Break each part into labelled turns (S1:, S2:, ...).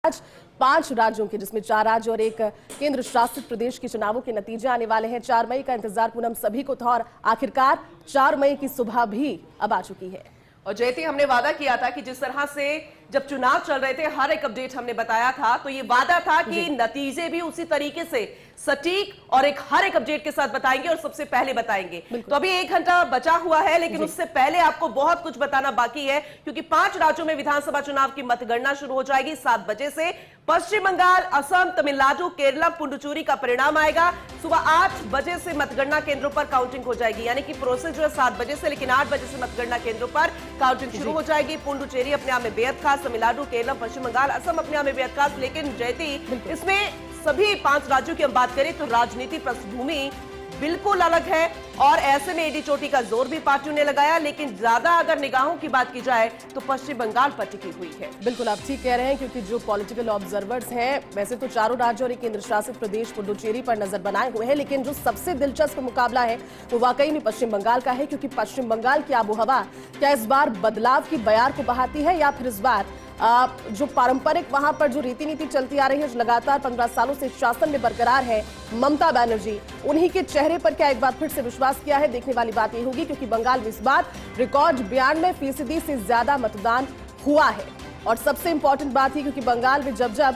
S1: आज 5 राज्यों के, जिसमें 4 राज्य और एक केंद्र शासित प्रदेश के चुनावों के नतीजे आने वाले हैं। 4 मई का इंतजार पूनम सभी को था और आखिरकार 4 मई की सुबह भी अब आ चुकी है।
S2: और जयती, हमने वादा किया था कि जिस तरह से जब चुनाव चल रहे थे हर एक अपडेट हमने बताया था, तो ये वादा था कि नतीजे भी उसी तरीके से सटीक और हर एक अपडेट के साथ बताएंगे और सबसे पहले बताएंगे। तो अभी 1 घंटा बचा हुआ है, लेकिन उससे पहले आपको बहुत कुछ बताना बाकी है, क्योंकि 5 राज्यों में विधानसभा चुनाव की मतगणना शुरू हो जाएगी 7 बजे से। पश्चिम बंगाल, असम, तमिलनाडु, केरला, पुडुचेरी का परिणाम आएगा सुबह 8 बजे से। मतगणना केंद्रों पर काउंटिंग हो जाएगी, यानी कि प्रोसेस जो है 7 बजे से, लेकिन 8 बजे से मतगणना केंद्रों पर काउंटिंग शुरू हो जाएगी। पुडुचेरी अपने आप में बेहद खास, तमिलनाडु, केरला, पश्चिम बंगाल, असम अपने आप में बेहद खास। लेकिन जयती, इसमें सभी 5 राज्यों की हम बात करें तो राजनीति पृष्ठभूमि बिल्कुल अलग है, और ऐसे में एडी चोटी का जोर भी पार्टियों ने लगाया, लेकिन ज्यादा अगर निगाहों की बात की जाए तो पश्चिम बंगाल पर टिकी हुई है।
S1: बिल्कुल आप ठीक कह रहे हैं, क्योंकि जो पॉलिटिकल ऑब्जर्वर्स हैं वैसे तो चारों राज्यों और एक केंद्र शासित प्रदेश पुडुचेरी पर नजर बनाए हुए हैं, लेकिन जो सबसे दिलचस्प मुकाबला है वो वाकई में पश्चिम बंगाल का है, क्योंकि पश्चिम बंगाल की आबोहवा क्या इस बार बदलाव की बयार को बहाती है, या फिर इस बार जो पारंपरिक वहां पर जो रीति नीति चलती आ रही है, जो लगातार 15 सालों से शासन में बरकरार है, ममता बनर्जी, उन्हीं के चेहरे पर क्या एक बार फिर से विश्वास किया है। देखने वाली बात यह होगी, क्योंकि बंगाल में इस बार रिकॉर्ड 92% से ज्यादा मतदान हुआ है। और सबसे इंपॉर्टेंट बात है, क्योंकि बंगाल में जब जब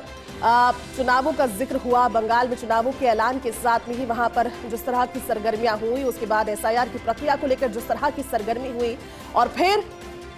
S1: चुनावों का जिक्र हुआ, बंगाल में चुनावों के ऐलान के साथ में ही वहां पर जिस तरह की सरगर्मियां हुई, उसके बाद एसआईआर की प्रक्रिया को लेकर जिस तरह की सरगर्मी हुई, और फिर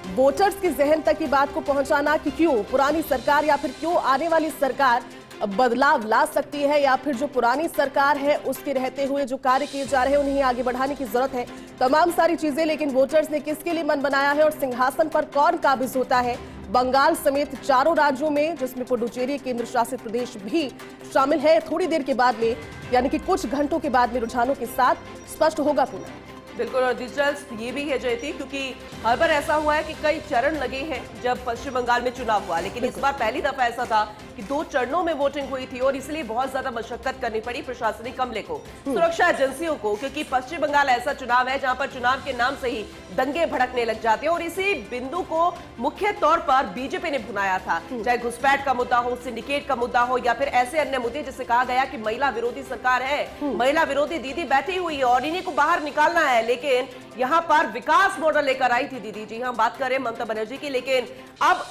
S1: वोटर्स की जहन तक की बात को पहुंचाना कि क्यों पुरानी सरकार या फिर क्यों आने वाली सरकार बदलाव ला सकती है, या फिर जो पुरानी सरकार है उसके रहते हुए जो कार्य किए जा रहे हैं उन्हें आगे बढ़ाने की जरूरत है। तमाम सारी चीजें, लेकिन वोटर्स ने किसके लिए मन बनाया है और सिंहासन पर कौन काबिज होता है, बंगाल समेत चारों राज्यों में, जिसमें पुडुचेरी केंद्र शासित प्रदेश भी शामिल है, थोड़ी देर के बाद में, यानी कि कुछ घंटों के बाद में रुझानों के साथ स्पष्ट होगा पूरा।
S2: बिल्कुल, और दिलचस्प ये भी है जयती, क्योंकि हर बार ऐसा हुआ है कि कई चरण लगे हैं जब पश्चिम बंगाल में चुनाव हुआ, लेकिन इस बार पहली दफा ऐसा था कि 2 चरणों में वोटिंग हुई थी, और इसलिए बहुत ज्यादा मशक्कत करनी पड़ी प्रशासनिक अमले को, सुरक्षा एजेंसियों को, क्योंकि पश्चिम बंगाल ऐसा चुनाव है जहां पर चुनाव के नाम से ही दंगे भड़कने लग जाते हैं, और इसी बिंदु को मुख्य तौर पर बीजेपी ने भुनाया था। चाहे घुसपैठ का मुद्दा हो, सिंडिकेट का मुद्दा हो, या फिर ऐसे अन्य मुद्दे जिससे कहा गया कि महिला विरोधी सरकार है, महिला विरोधी दीदी बैठी हुई है और इन्हीं को बाहर निकालना है। लेकिन यहां पर विकास मॉडल लेकर आई थी दीदी जी, हम बात करें ममता बनर्जी की, लेकिन अब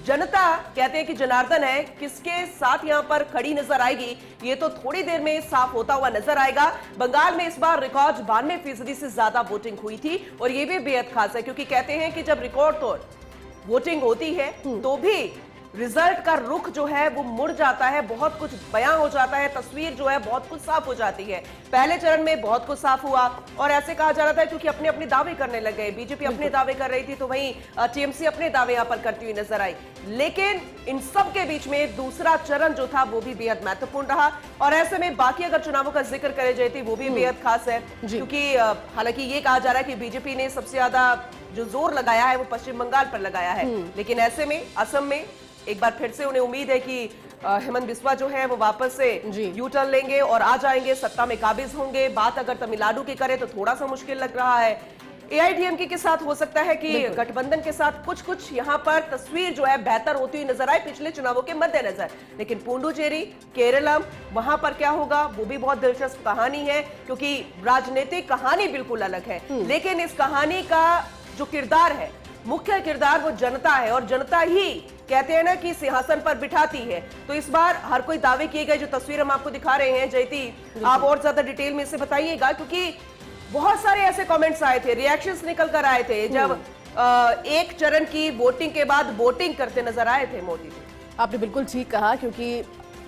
S2: जनता कहते हैं कि जनार्दन है, किसके साथ यहां पर खड़ी नजर आएगी ये तो थोड़ी देर में साफ होता हुआ नजर आएगा। बंगाल में इस बार रिकॉर्ड 92% से ज्यादा वोटिंग हुई थी, और ये भी बेहद खास है, क्योंकि कहते हैं कि जब रिकॉर्ड तोड़ वोटिंग होती है तो भी रिजल्ट का रुख जो है वो मुड़ जाता है, बहुत कुछ बयां हो जाता है, तस्वीर जो है बहुत कुछ साफ हो जाती है। पहले चरण में बहुत कुछ साफ हुआ, और ऐसे कहा जा रहा था क्योंकि अपने अपने दावे करने लग गए, बीजेपी अपने दावे कर रही थी तो वहीं टीएमसी अपने दावे यहां पर करती हुई नजर आई। लेकिन इन सब के बीच में दूसरा चरण जो था वो भी बेहद महत्वपूर्ण रहा, और ऐसे में बाकी अगर चुनावों का जिक्र करे जाए वो भी बेहद खास है, क्योंकि हालांकि ये कहा जा रहा है कि बीजेपी ने सबसे ज्यादा जो जोर लगाया है वो पश्चिम बंगाल पर लगाया है, लेकिन ऐसे में असम में एक बार फिर से उन्हें उम्मीद है कि हेमंत बिस्वा जो है वो वापस से यू टर्न लेंगे और आ जाएंगे, सत्ता में काबिज होंगे। बात अगर तमिलनाडु की करें तो थोड़ा सा मुश्किल लग रहा है। एआईडीएमके के साथ हो सकता है कि गठबंधन के साथ कुछ यहाँ पर तस्वीर जो है बेहतर होती हुई नजर आए पिछले चुनावों के मद्देनजर, लेकिन पुडुचेरी, केरलम, वहां पर क्या होगा वो भी बहुत दिलचस्प कहानी है, क्योंकि राजनीतिक कहानी बिल्कुल अलग है, लेकिन इस कहानी का जो किरदार है, मुख्य किरदार वो जनता है, और जनता ही कहते हैं ना कि सिंहासन पर बिठाती है। तो इस बार हर कोई दावे किए गए जो तस्वीर हम आपको दिखा रहे हैं, जयती आप और ज्यादा डिटेल में इसे बताइएगा, क्योंकि बहुत सारे ऐसे कमेंट्स आए थे, रिएक्शंस निकल कर आए थे जब एक चरण की वोटिंग के बाद वोटिंग करते नजर आए थे मोदी जी।
S1: आपने बिल्कुल ठीक कहा, क्योंकि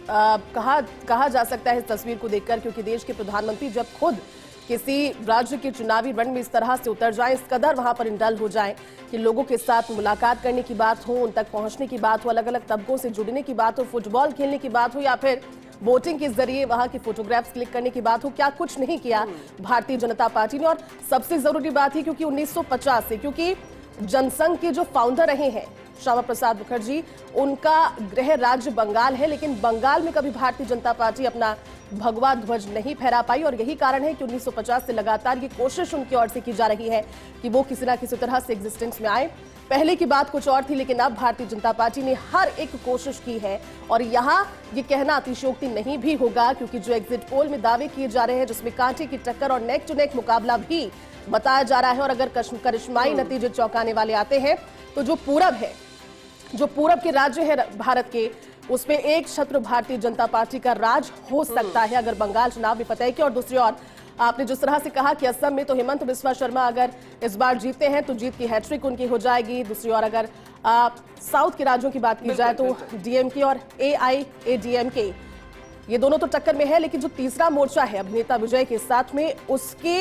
S1: कहा जा सकता है इस तस्वीर को देखकर, क्योंकि देश के प्रधानमंत्री जब खुद किसी राज्य के चुनावी रण में इस तरह से उतर जाएं, इस कदर वहां पर इंडल हो जाएं कि लोगों के साथ मुलाकात करने की बात हो, उन तक पहुंचने की बात हो, अलग अलग तबकों से जुड़ने की बात हो, फुटबॉल खेलने की बात हो, या फिर वोटिंग के जरिए वहां की फोटोग्राफ्स क्लिक करने की बात हो, क्या कुछ नहीं किया भारतीय जनता पार्टी ने। और सबसे जरूरी बात है, क्योंकि 1950 से, क्योंकि जनसंघ के जो फाउंडर रहे हैं श्यामा प्रसाद मुखर्जी, उनका गृह राज्य बंगाल है, लेकिन बंगाल में कभी भारतीय जनता पार्टी अपना भगवा ध्वज नहीं फहरा पाई और यही कारण है कि 1950 से लगातार ये कोशिश उनकी ओर से की जा रही है कि वो किसी ना किसी तरह से एग्जिस्टेंस में आए। पहले की बात कुछ और थी, लेकिन अब भारतीय जनता पार्टी ने हर एक कोशिश की है और यहाँ ये कहना अतिशयोक्ति नहीं भी होगा, क्योंकि जो एग्जिट पोल में दावे किए जा रहे हैं जिसमें कांटे की टक्कर और नेक टू नेक मुकाबला भी बताया जा रहा है, और अगर करिश्माई नतीजे चौंकाने वाले आते हैं तो जो पूरब के राज्य है भारत के, उसमें एक छत्र भारतीय जनता पार्टी का राज हो सकता है अगर बंगाल चुनाव में फतेह की। और दूसरी ओर आपने जिस तरह से कहा कि असम में तो हेमंत बिस्वा शर्मा अगर इस बार जीतते हैं तो जीत की हैट्रिक उनकी हो जाएगी। दूसरी ओर अगर साउथ के राज्यों की बात की जाए तो डीएमके और एआईएडीएमके, ये दोनों तो टक्कर में है, लेकिन जो तीसरा मोर्चा है अभिनेता विजय के साथ में, उसके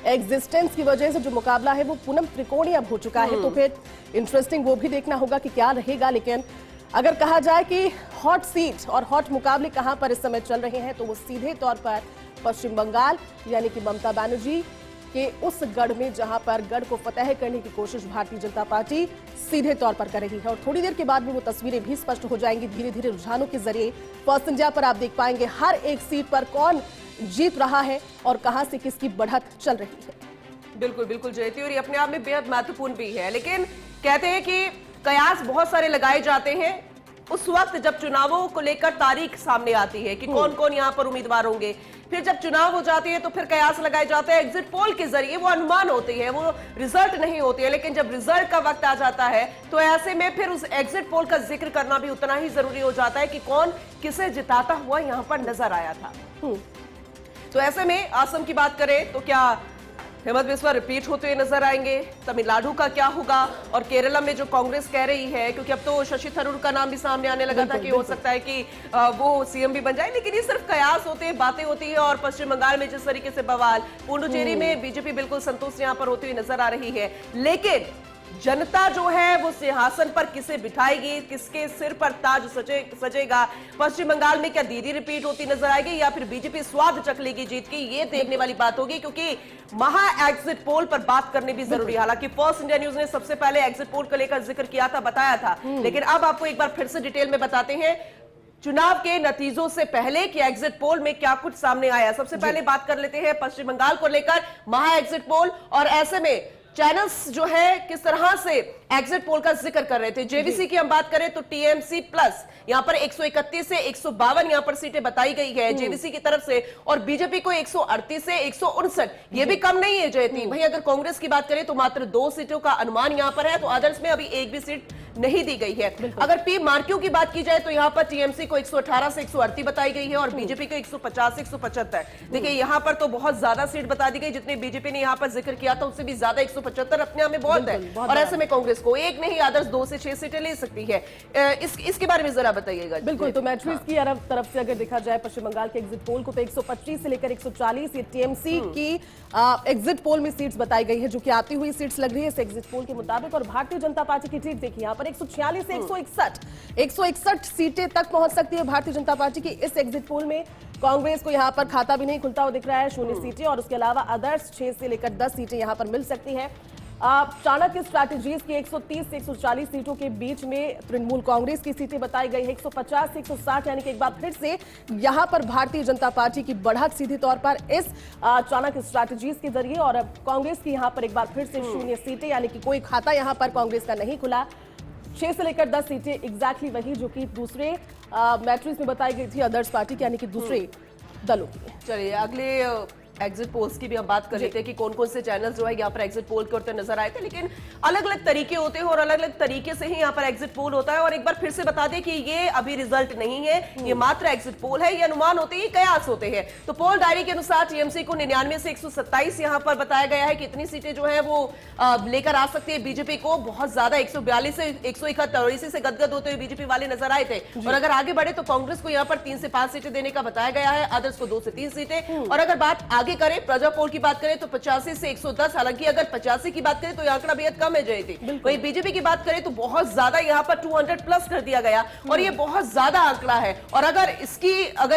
S1: एग्जिस्टेंस की वजह से जो मुकाबला है वो पूनम त्रिकोणीय अब हो चुका है। तो फिर इंटरेस्टिंग वो भी देखना होगा कि क्या रहेगा। लेकिन अगर कहा जाए कि हॉट सीट और हॉट मुकाबले कहां पर इस समय चल रहे हैं तो वो सीधे तौर पर पश्चिम बंगाल, यानी कि ममता बनर्जी के उस गढ़ में, जहां पर गढ़ को फतेह करने की कोशिश भारतीय जनता पार्टी सीधे तौर पर कर रही है। और थोड़ी देर के बाद में वो तस्वीरें भी स्पष्ट हो जाएंगी धीरे धीरे रुझानों के जरिए। फर्स्ट इंडिया पर आप देख पाएंगे हर एक सीट पर कौन जीत रहा है और कहां से किसकी बढ़त चल रही है।
S2: बिल्कुल बिल्कुल जयती, और ये अपने आप में बेहद महत्वपूर्ण भी है। लेकिन कहते हैं कि कयास बहुत सारे लगाए जाते हैं उस वक्त जब चुनावों को लेकर तारीख सामने आती है कि कौन कौन यहां पर उम्मीदवार होंगे। फिर जब चुनाव हो जाती है तो फिर कयास लगाए जाते हैं एग्जिट पोल के जरिए, वो अनुमान होती है, वो रिजल्ट नहीं होती है। लेकिन जब रिजल्ट का वक्त आ जाता है तो ऐसे में फिर उस एग्जिट पोल का जिक्र करना भी उतना ही जरूरी हो जाता है कि कौन किसे जिताता हुआ यहां पर नजर आया था। तो ऐसे में असम की बात करें तो क्या हेमंत बिस्वा रिपीट होते हुए नजर आएंगे? तमिलनाडु का क्या होगा? और केरला में जो कांग्रेस कह रही है, क्योंकि अब तो शशि थरूर का नाम भी सामने आने लगा था कि हो सकता है कि वो सीएम भी बन जाए, लेकिन ये सिर्फ कयास होते हैं, बातें होती है। और पश्चिम बंगाल में जिस तरीके से बवाल, पुडुचेरी में बीजेपी बिल्कुल संतुष्ट यहां पर होती हुई नजर आ रही है। लेकिन जनता जो है वो सिंहासन पर किसे बिठाएगी, किसके सिर पर ताज सजेगा? पश्चिम बंगाल में क्या दीदी रिपीट होती नजर आएगी या फिर बीजेपी स्वाद चख लेगी जीत की? ये देखने वाली बात होगी, क्योंकि महा एग्जिट पोल पर बात करने भी जरूरी है। हालांकि फर्स्ट इंडिया न्यूज ने सबसे पहले एग्जिट पोल को लेकर जिक्र किया था, बताया था, लेकिन अब आपको एक बार फिर से डिटेल में बताते हैं चुनाव के नतीजों से पहले कि एग्जिट पोल में क्या कुछ सामने आया। सबसे पहले बात कर लेते हैं पश्चिम बंगाल को लेकर महा एग्जिट पोल, और ऐसे में चैनल्स जो है किस तरह से एग्जिट पोल का जिक्र कर रहे थे। जेवीसी की हम बात करें तो टीएमसी प्लस यहां पर 131 से 152 यहां पर सीटें बताई गई है जेवीसी की तरफ से, और बीजेपी को 138 से 159, ये भी कम नहीं है जयती। वहीं अगर कांग्रेस की बात करें तो मात्र 2 सीटों का अनुमान यहां पर है, तो अदर्स में अभी एक भी सीट नहीं दी गई है। अगर पी मार्क्यू की बात की जाए तो यहां पर टीएमसी को 118 से 138 बताई गई है और बीजेपी को 150 से 175। देखिए यहां पर तो बहुत ज्यादा सीट बता दी गई, जितनी बीजेपी ने यहां पर जिक्र किया था उससे भी ज्यादा 175 अपने आप में बहुत है। और ऐसे में कांग्रेस को एक नहीं अदर्स 2 से 6 सीटें ले सकती है। इसके बारे में जरा बताइएगा।
S1: बिल्कुल, तो मैट्रिक्स की तरफ से अगर देखा जाए पश्चिम बंगाल के एग्जिट पोल को तो 125 से लेकर 140 ये टीएमसी की एग्जिट पोल में सीट्स बताई गई है, जो कि आती हुई सीट्स लग रही है इस एग्जिट पोल के मुताबिक। और भारतीय जनता पार्टी की सीट देखिए, यहाँ पर 146 से 161 सीटें तक पहुंच सकती है भारतीय जनता पार्टी की इस एग्जिट पोल में। कांग्रेस को यहाँ पर खाता भी नहीं खुलता हुआ दिख रहा है, 0 सीटें, और उसके अलावा अदर्स 6 से लेकर 10 सीटें यहाँ पर मिल सकती है। चाणक्य स्ट्रैटेजीज की 130 से 140 सीटों के बीच में तृणमूल कांग्रेस की सीटें बताई गई है 150 से 160, यानी कि एक बार फिर से यहां पर भारतीय जनता पार्टी की बढ़त सीधे तौर पर इस चाणक्य स्ट्रैटेजीज के जरिए। और कांग्रेस की यहां पर एक बार फिर से 0 सीटें, यानी कि कोई खाता यहां पर कांग्रेस का नहीं खुला। 6 से लेकर 10 सीटें एग्जैक्टली वही जो कि दूसरे मैट्रिक्स में बताई गई थी अदर्स पार्टी की, यानी कि दूसरे दलों की।
S2: चलिए अगले एग्जिट पोल्स की भी हम बात कर रहे थे कि कौन कौन से चैनल्स जो है यहाँ पर एग्जिट पोल करते नजर आए थे, लेकिन अलग अलग तरीके होते हैं और अलग अलग तरीके से ही यहाँ पर एग्जिट पोल होता है। और एक बार फिर से बता दें कि ये अभी रिजल्ट नहीं है, ये मात्र एग्जिट पोल है, ये अनुमान होते हैं, कयास होते हैं। तो पोल डायरी के अनुसार टीएमसी को 99 से 127 यहाँ पर बताया गया है कि इतनी सीटें जो है वो लेकर आ सकती है। बीजेपी को बहुत ज्यादा 142 से 171, और इसी से गदगद होते हुए बीजेपी वाले नजर आए थे। और अगर आगे बढ़े तो कांग्रेस को यहाँ पर 3 से 5 सीटें देने का बताया गया है, अदर्स को 2 से 3 सीटें। और अगर बात आगे करें प्रजा पोल की बात करें तो 85 से 110, हालांकि अगर 85 की बात करें तो यह आंकड़ा बेहद कम है जयती। वही बीजेपी की बात करें तो बहुत ज्यादा यहां पर 200 प्लस कर दिया गया, और ये बहुत ज्यादा आंकड़ा है। और अगर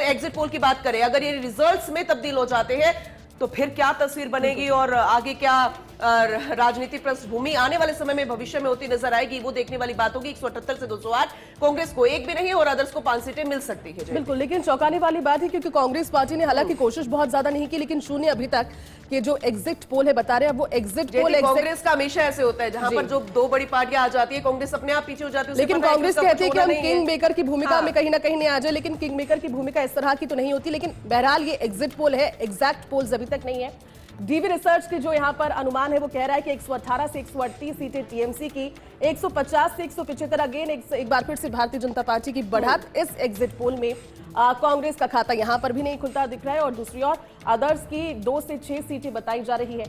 S2: एग्जिट पोल की बात करें, अगर ये रिजल्ट्स में तब्दील हो जाते हैं तो फिर क्या तस्वीर बनेगी और आगे क्या राजनीतिक पृष्ठभूमि आने वाले समय में भविष्य में होती नजर आएगी, वो देखने वाली बात होगी। 178 से 208, कांग्रेस को एक भी नहीं और अदर्स को 5 सीटें मिल सकती है।
S1: बिल्कुल, लेकिन चौंकाने वाली बात है क्योंकि कांग्रेस पार्टी ने हालांकि कोशिश बहुत ज्यादा नहीं की, लेकिन शून्य अभी तक कि जो एग्जिट पोल है बता रहे हैं वो एग्जिट पोल
S2: कांग्रेस का हमेशा ऐसे होता है, जहां पर जो दो बड़ी पार्टियां आ जाती है कांग्रेस अपने आप पीछे हो जाती है।
S1: लेकिन कांग्रेस कहती है कि हम किंग मेकर की भूमिका में कहीं ना कहीं नहीं आ जाए, लेकिन किंग मेकर की भूमिका इस तरह की तो नहीं होती। लेकिन बहरहाल ये एग्जिट पोल है, एग्जैक्ट पोल्स अभी तक नहीं है। डीवी रिसर्च के जो यहाँ पर अनुमान है वो कह रहा है कि 118 से 138 सीटें टीएमसी की, 150 से 175 अगेन एक बार फिर से भारतीय जनता पार्टी की बढ़त इस एग्जिट पोल में। कांग्रेस का खाता यहाँ पर भी नहीं खुलता दिख रहा है और दूसरी ओर अदर्स की 2 से 6 सीटें बताई जा रही है।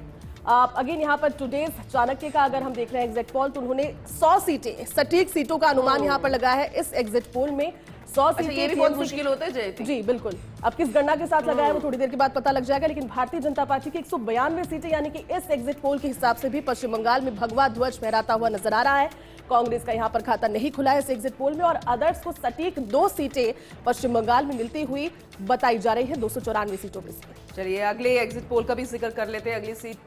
S1: अगेन यहाँ पर टुडेज चाणक्य का अगर हम देख रहे हैं एग्जिट पोल तो उन्होंने 100 सीटें सटीक सीटों का अनुमान यहाँ पर लगाया है इस एग्जिट पोल में। 100 सीटें
S2: ये भी बहुत मुश्किल होता है जयती।
S1: जी बिल्कुल, अब किस गणना के साथ लगाया है वो थोड़ी देर के बाद पता लग जाएगा। लेकिन भारतीय जनता पार्टी की 192 सीटें यानी कि इस एग्जिट पोल के हिसाब से भी पश्चिम बंगाल में भगवा ध्वज फहराता हुआ नजर आ रहा है। कांग्रेस का यहां पर खाता नहीं खुला है इस एग्जिट पोल में और अदर्स को सटीक 2 सीटें पश्चिम बंगाल में मिलती हुई बताई जा रही है 294 सीटों में से।
S2: चलिए अगले एग्जिट पोल का भी जिक्र कर लेते हैं,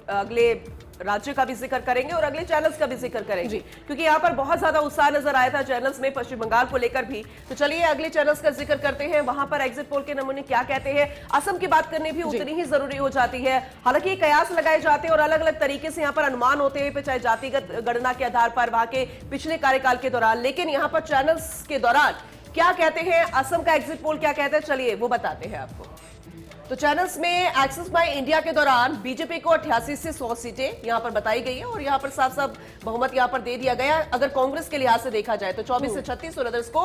S2: अगले राज्य का भी जिक्र करेंगे और अगले चैनल्स का भी जिक्र करेंगे क्योंकि यहाँ पर बहुत ज्यादा उत्साह नजर आया था चैनल्स में पश्चिम बंगाल को लेकर भी। तो चलिए अगले चैनल्स का जिक्र करते हैं, वहां पर एग्जिट पोल के नमूने क्या कहते हैं। असम की बात करनी भी उतनी ही जरूरी हो जाती है। हालांकि कयास लगाए जाते हैं और अलग अलग तरीके से यहाँ पर अनुमान होते हैं, चाहे जातिगत गणना के आधार पर वहां के पिछले कार्यकाल के दौरान। लेकिन यहाँ पर चैनल्स के दौरान क्या कहते हैं, असम का एग्जिट पोल क्या कहते हैं, चलिए वो बताते हैं आपको। तो चैनल्स में एक्सिस बाय इंडिया के दौरान बीजेपी को 88 से 100 सीटें यहां पर बताई गई है और यहां पर साफ साफ बहुमत यहां पर दे दिया गया। अगर कांग्रेस के लिहाज से देखा जाए तो 24 से 36 और अदर्स को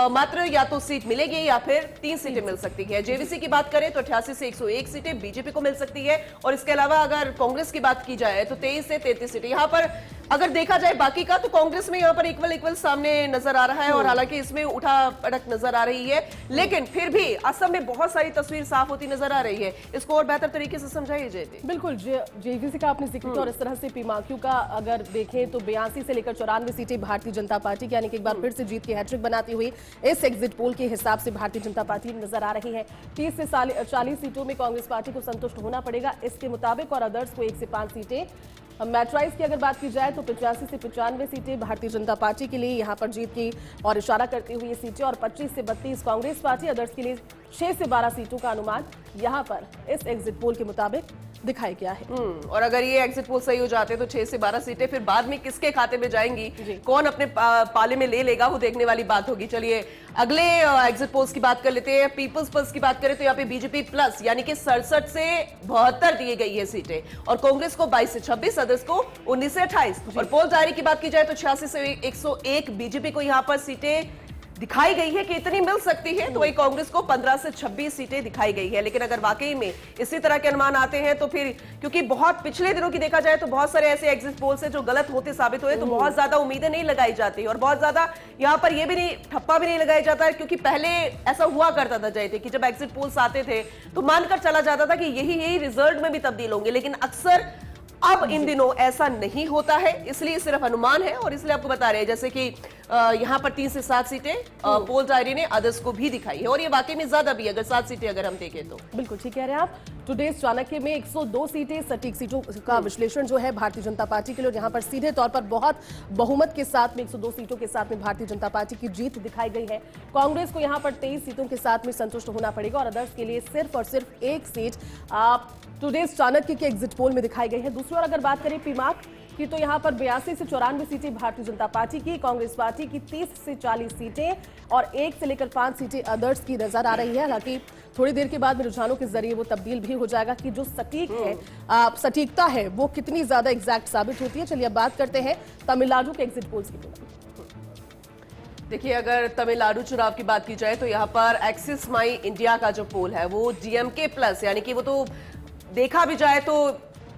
S2: मात्र या तो सीट मिलेगी या फिर 3 सीटें मिल सकती है। जेवीसी की बात करें तो 88 से 101 सीटें बीजेपी को मिल सकती है और इसके अलावा अगर कांग्रेस की बात की जाए तो 23 से 33 सीटें। यहां पर अगर देखा जाए बाकी का तो कांग्रेस में यहां पर इक्वल सामने नजर आ रहा है और हालांकि इसमें उठा पटक नजर आ रही है, लेकिन फिर भी असम में बहुत सारी तस्वीर साफ होती नजर आ रही है। इसको और बेहतर तरीके से समझाइए जयती।
S1: बिल्कुल, जेवीसी का आपने जिक्र किया और इस तरह से पीमाक्यू का अगर देखें तो 82 से लेकर 94 सीटें भारतीय जनता पार्टी की यानी कि एक बार फिर से जीत की हैट्रिक बनाती हुई इस एग्जिट पोल के हिसाब से भारतीय जनता पार्टी नजर आ रही है। 30 से 40 सीटों में कांग्रेस पार्टी को संतुष्ट होना पड़ेगा इसके मुताबिक और अदर्स को 1 से 5 सीटें। मैट्राइज की अगर बात की जाए तो 85 से 95 सीटें भारतीय जनता पार्टी के लिए यहां पर जीत की और इशारा करती हुई ये सीटें और 25 से 32 कांग्रेस पार्टी, अदर्स के लिए 6 से 12 सीटों का अनुमान यहां पर इस एग्जिट पोल के मुताबिक दिखाया गया है।
S2: और अगर ये एग्जिट पोल सही हो जाते हैं तो 6 से 12 सीटें फिर बाद में किसके खाते में जाएंगी, कौन अपने पाले में ले लेगा, वो देखने वाली बात होगी। चलिए अगले एग्जिट पोल्स की बात कर लेते हैं। पीपल्स पल्स की बात करें तो यहाँ पे बीजेपी प्लस यानी कि 67 से 72 दी गई है सीटें और कांग्रेस को 22 से 26, अदर्स को 19 से 28 और पोल डायरी की बात की जाए तो 86 से 101 बीजेपी को यहाँ पर सीटें दिखाई गई है कि इतनी मिल सकती है, तो वही कांग्रेस को 15 से 26 सीटें दिखाई गई है। लेकिन अगर वाकई में इसी तरह के अनुमान आते हैं तो फिर क्योंकि बहुत पिछले दिनों की देखा जाए तो बहुत सारे ऐसे एग्जिट पोल से जो गलत होते साबित हुए तो बहुत ज्यादा उम्मीदें नहीं लगाई जाती और बहुत ज्यादा यहाँ पर यह भी नहीं ठप्पा भी नहीं लगाया जाता है क्योंकि पहले ऐसा हुआ करता था जयते कि जब एग्जिट पोल्स आते थे तो मानकर चला जाता था कि यही रिजल्ट में भी तब्दील होंगे, लेकिन अक्सर अब इन दिनों ऐसा नहीं होता है, इसलिए सिर्फ अनुमान है और इसलिए आपको बता रहे हैं जैसे कि यहाँ पर 3 से 7 सीटें पोल डायरी ने अदर्स को भी दिखाई है और ये वाकई में ज्यादा भी अगर 7 सीटें अगर हम देखें तो।
S1: बिल्कुल ठीक कह रहे हैं आप। टुडेज चाणक्य में 102 सीटें सटीक सीटों का विश्लेषण जो है भारतीय जनता पार्टी के लिए, जहां पर सीधे तौर पर बहुत बहुमत के साथ में 102 सीटों के साथ में भारतीय जनता पार्टी की जीत दिखाई गई है। कांग्रेस को यहां पर 23 सीटों के साथ में संतुष्ट होना पड़ेगा और अदर्स के लिए सिर्फ और सिर्फ 1 सीट टुडेज चाणक्य के एग्जिट पोल में दिखाई गई है। दूसरी ओर अगर बात करें पीमाक की तो यहाँ पर 82 से 94 सीटें भारतीय जनता पार्टी की, कांग्रेस पार्टी की 30 से 40 सीटें और 1 से लेकर 5 सीटें अदर्स की नजर आ रही है। हालांकि थोड़ी देर के बाद में रुझानों के जरिए वो तब्दील भी हो जाएगा कि जो सटीक है सटीकता है वो कितनी ज्यादा एग्जैक्ट साबित होती है। चलिए अब बात करते हैं तमिलनाडु के एग्जिट पोल्स की।
S2: देखिए अगर तमिलनाडु चुनाव की बात की जाए तो यहाँ पर एक्सिस माई इंडिया का जो पोल है वो डीएमके प्लस यानी कि वो तो देखा भी जाए तो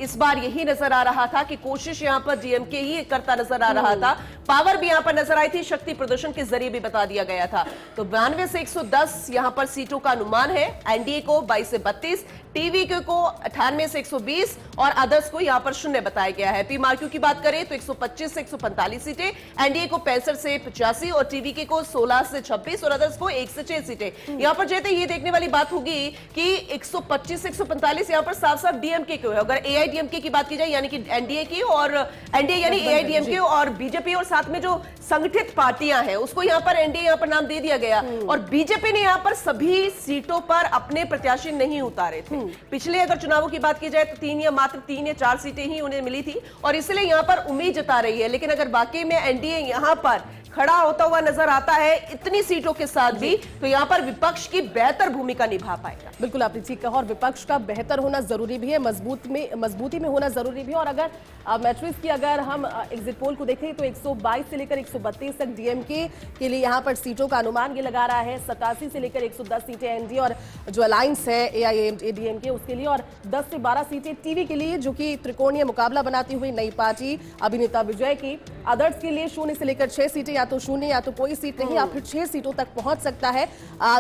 S2: इस बार यही नजर आ रहा था कि कोशिश यहां पर डीएमके ही करता नजर आ रहा था। पावर भी यहां पर नजर आई थी, शक्ति प्रदर्शन के जरिए भी बता दिया गया था। तो 92 से 110 यहां पर सीटों का अनुमान है। एनडीए को 22 से 32, टीवीके को 98 से 120 और अदर्स को यहां पर 0 बताया गया है। पीमार्क्यू की बात करें तो 125 से 145 सीटें, एनडीए को 65 से 85 और टीवीके को 16 से 26 और अदर्स को 1 से 6 सीटें। यहां पर जैसे ये देखने वाली बात होगी कि 125 से 145 यहां पर साफ-साफ डीएमके को है। अगर एआईडीएमके की बात की जाए यानी कि एनडीए की और एनडीए यानी एआईडीएमके और बीजेपी और साथ में जो संगठित पार्टियां हैं उसको यहां पर एनडीए यहां पर नाम दे दिया गया और बीजेपी ने यहां पर सभी सीटों पर अपने प्रत्याशी नहीं उतारे थे। पिछले अगर चुनावों की बात की जाए तो मात्र 3 या 4 सीटें ही उन्हें मिली थी और इसलिए यहां पर उम्मीद जता रही है। लेकिन अगर वाकई में एनडीए यहां पर खड़ा होता हुआ नजर आता है इतनी सीटों के साथ भी, तो यहां पर विपक्ष की बेहतर भूमिका निभा पाएगा।
S1: बिल्कुल आपने ठीक कहा और विपक्ष का बेहतर होना जरूरी भी है, मजबूती में होना जरूरी भी है। और अगर मैट्रिक्स की अगर हम एग्जिट पोल को देखें तो 122 से लेकर 132 तक डीएमके के लिए यहां पर सीटों का अनुमान ये लगा रहा है। 87 से लेकर 110 सीटें एनडीए और जो अलायंस है एआईएडीएमके उसके लिए, और 10 से 12 सीटें टीवी के लिए जो कि त्रिकोणीय मुकाबला बनाती हुई नई पार्टी अभिनेता विजय की। अदर्स के लिए 0 से लेकर 6 सीटें, या तो 0 या तो कोई सीट नहीं, या फिर 6 सीटों तक पहुंच सकता है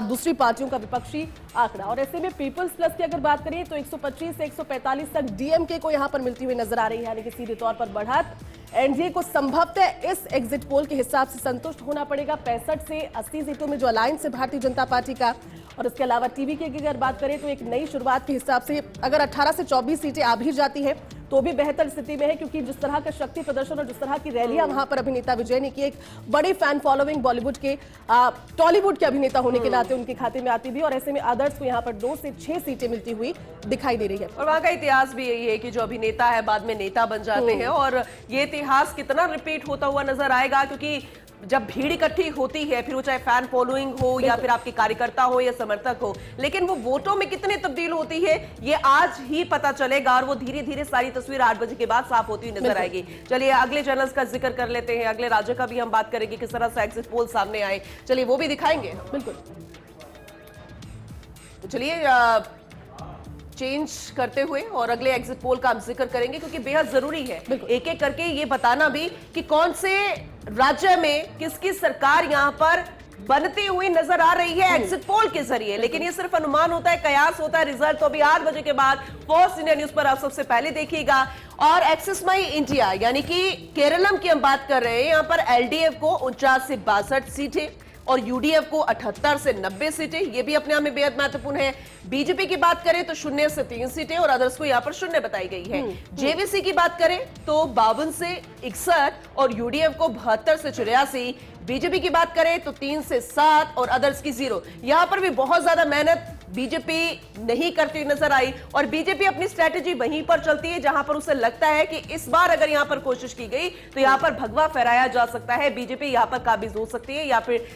S1: दूसरी पार्टियों का विपक्षी आंकड़ा। और ऐसे में पीपल्स प्लस की अगर बात करें तो 125 से 145 तक डीएमके को यहां पर मिलती हुई नजर आ रही है, यानी कि सीधे तौर पर बढ़त एनडीए को संभवतः इस एग्जिट पोल के हिसाब से संतुष्ट होना पड़ेगा। 65 से 80 सीटों में जो अलायंस है भारतीय जनता पार्टी का, और इसके अलावा टीवी की अगर बात करें तो एक नई शुरुआत के हिसाब से अगर 18 से 24 सीटें आ भी जाती है तो भी बेहतर स्थिति में है, क्योंकि जिस तरह का शक्ति प्रदर्शन और जिस तरह की रैलियां वहां पर अभिनेता विजय ने की, एक बड़ी फैन फॉलोइंग बॉलीवुड के टॉलीवुड के अभिनेता होने के नाते उनके खाते में आती भी। और ऐसे में अदर्स को यहां पर 2 से 6 सीटें मिलती हुई दिखाई दे रही है।
S2: और वहां का इतिहास भी यही है कि जो अभिनेता है बाद में नेता बन जाते हैं और ये इतिहास कितना रिपीट होता हुआ नजर आएगा, क्योंकि जब भीड़ इकट्ठी होती है, फिर वो चाहे फैन फॉलोइंग हो या फिर आपके कार्यकर्ता हो या समर्थक हो, लेकिन वो वोटों में कितने तब्दील होती है ये आज ही पता चलेगा और वो धीरे धीरे सारी तस्वीर 8 बजे के बाद साफ होती हुई नजर आएगी। चलिए अगले चैनल्स का जिक्र कर लेते हैं, अगले राज्य का भी हम बात करेंगे किस तरह से एग्जिट पोल सामने आए, चलिए वो भी दिखाएंगे।
S1: बिल्कुल,
S2: तो चलिए चेंज करते हुए और अगले एग्जिट पोल का हम जिक्र करेंगे, क्योंकि बेहद जरूरी है एक एक करके ये बताना भी कि कौन से राज्य में किसकी सरकार यहां पर बनती हुई नजर आ रही है एग्जिट पोल के जरिए। लेकिन ये सिर्फ अनुमान होता है, कयास होता है, रिजल्ट तो अभी 8 बजे के बाद फर्स्ट इंडिया न्यूज पर आप सबसे पहले देखिएगा। और एक्सिस माई इंडिया यानी कि केरलम की हम बात कर रहे हैं, यहां पर एलडीएफ को 49 से 62 सीटें और यूडीएफ को 78 से 90 सीटें, ये भी अपने आप में बेहद महत्वपूर्ण है। बीजेपी की बात करें तो 0 से 3 सीटें और अदर्स को यहां पर 0 बताई गई है। जेवीसी की बात करें तो 52 से 61 और यूडीएफ को 72 से 84, बीजेपी की बात करें तो 3 से 7 और अदर्स की 0। यहां पर भी बहुत ज्यादा मेहनत बीजेपी नहीं करती नजर आई और बीजेपी अपनी स्ट्रेटेजी वहीं पर चलती है जहां पर उसे लगता है कि इस बार अगर यहां पर कोशिश की गई तो यहां पर भगवा फहराया जा सकता है, बीजेपी यहां पर काबिज हो सकती है या फिर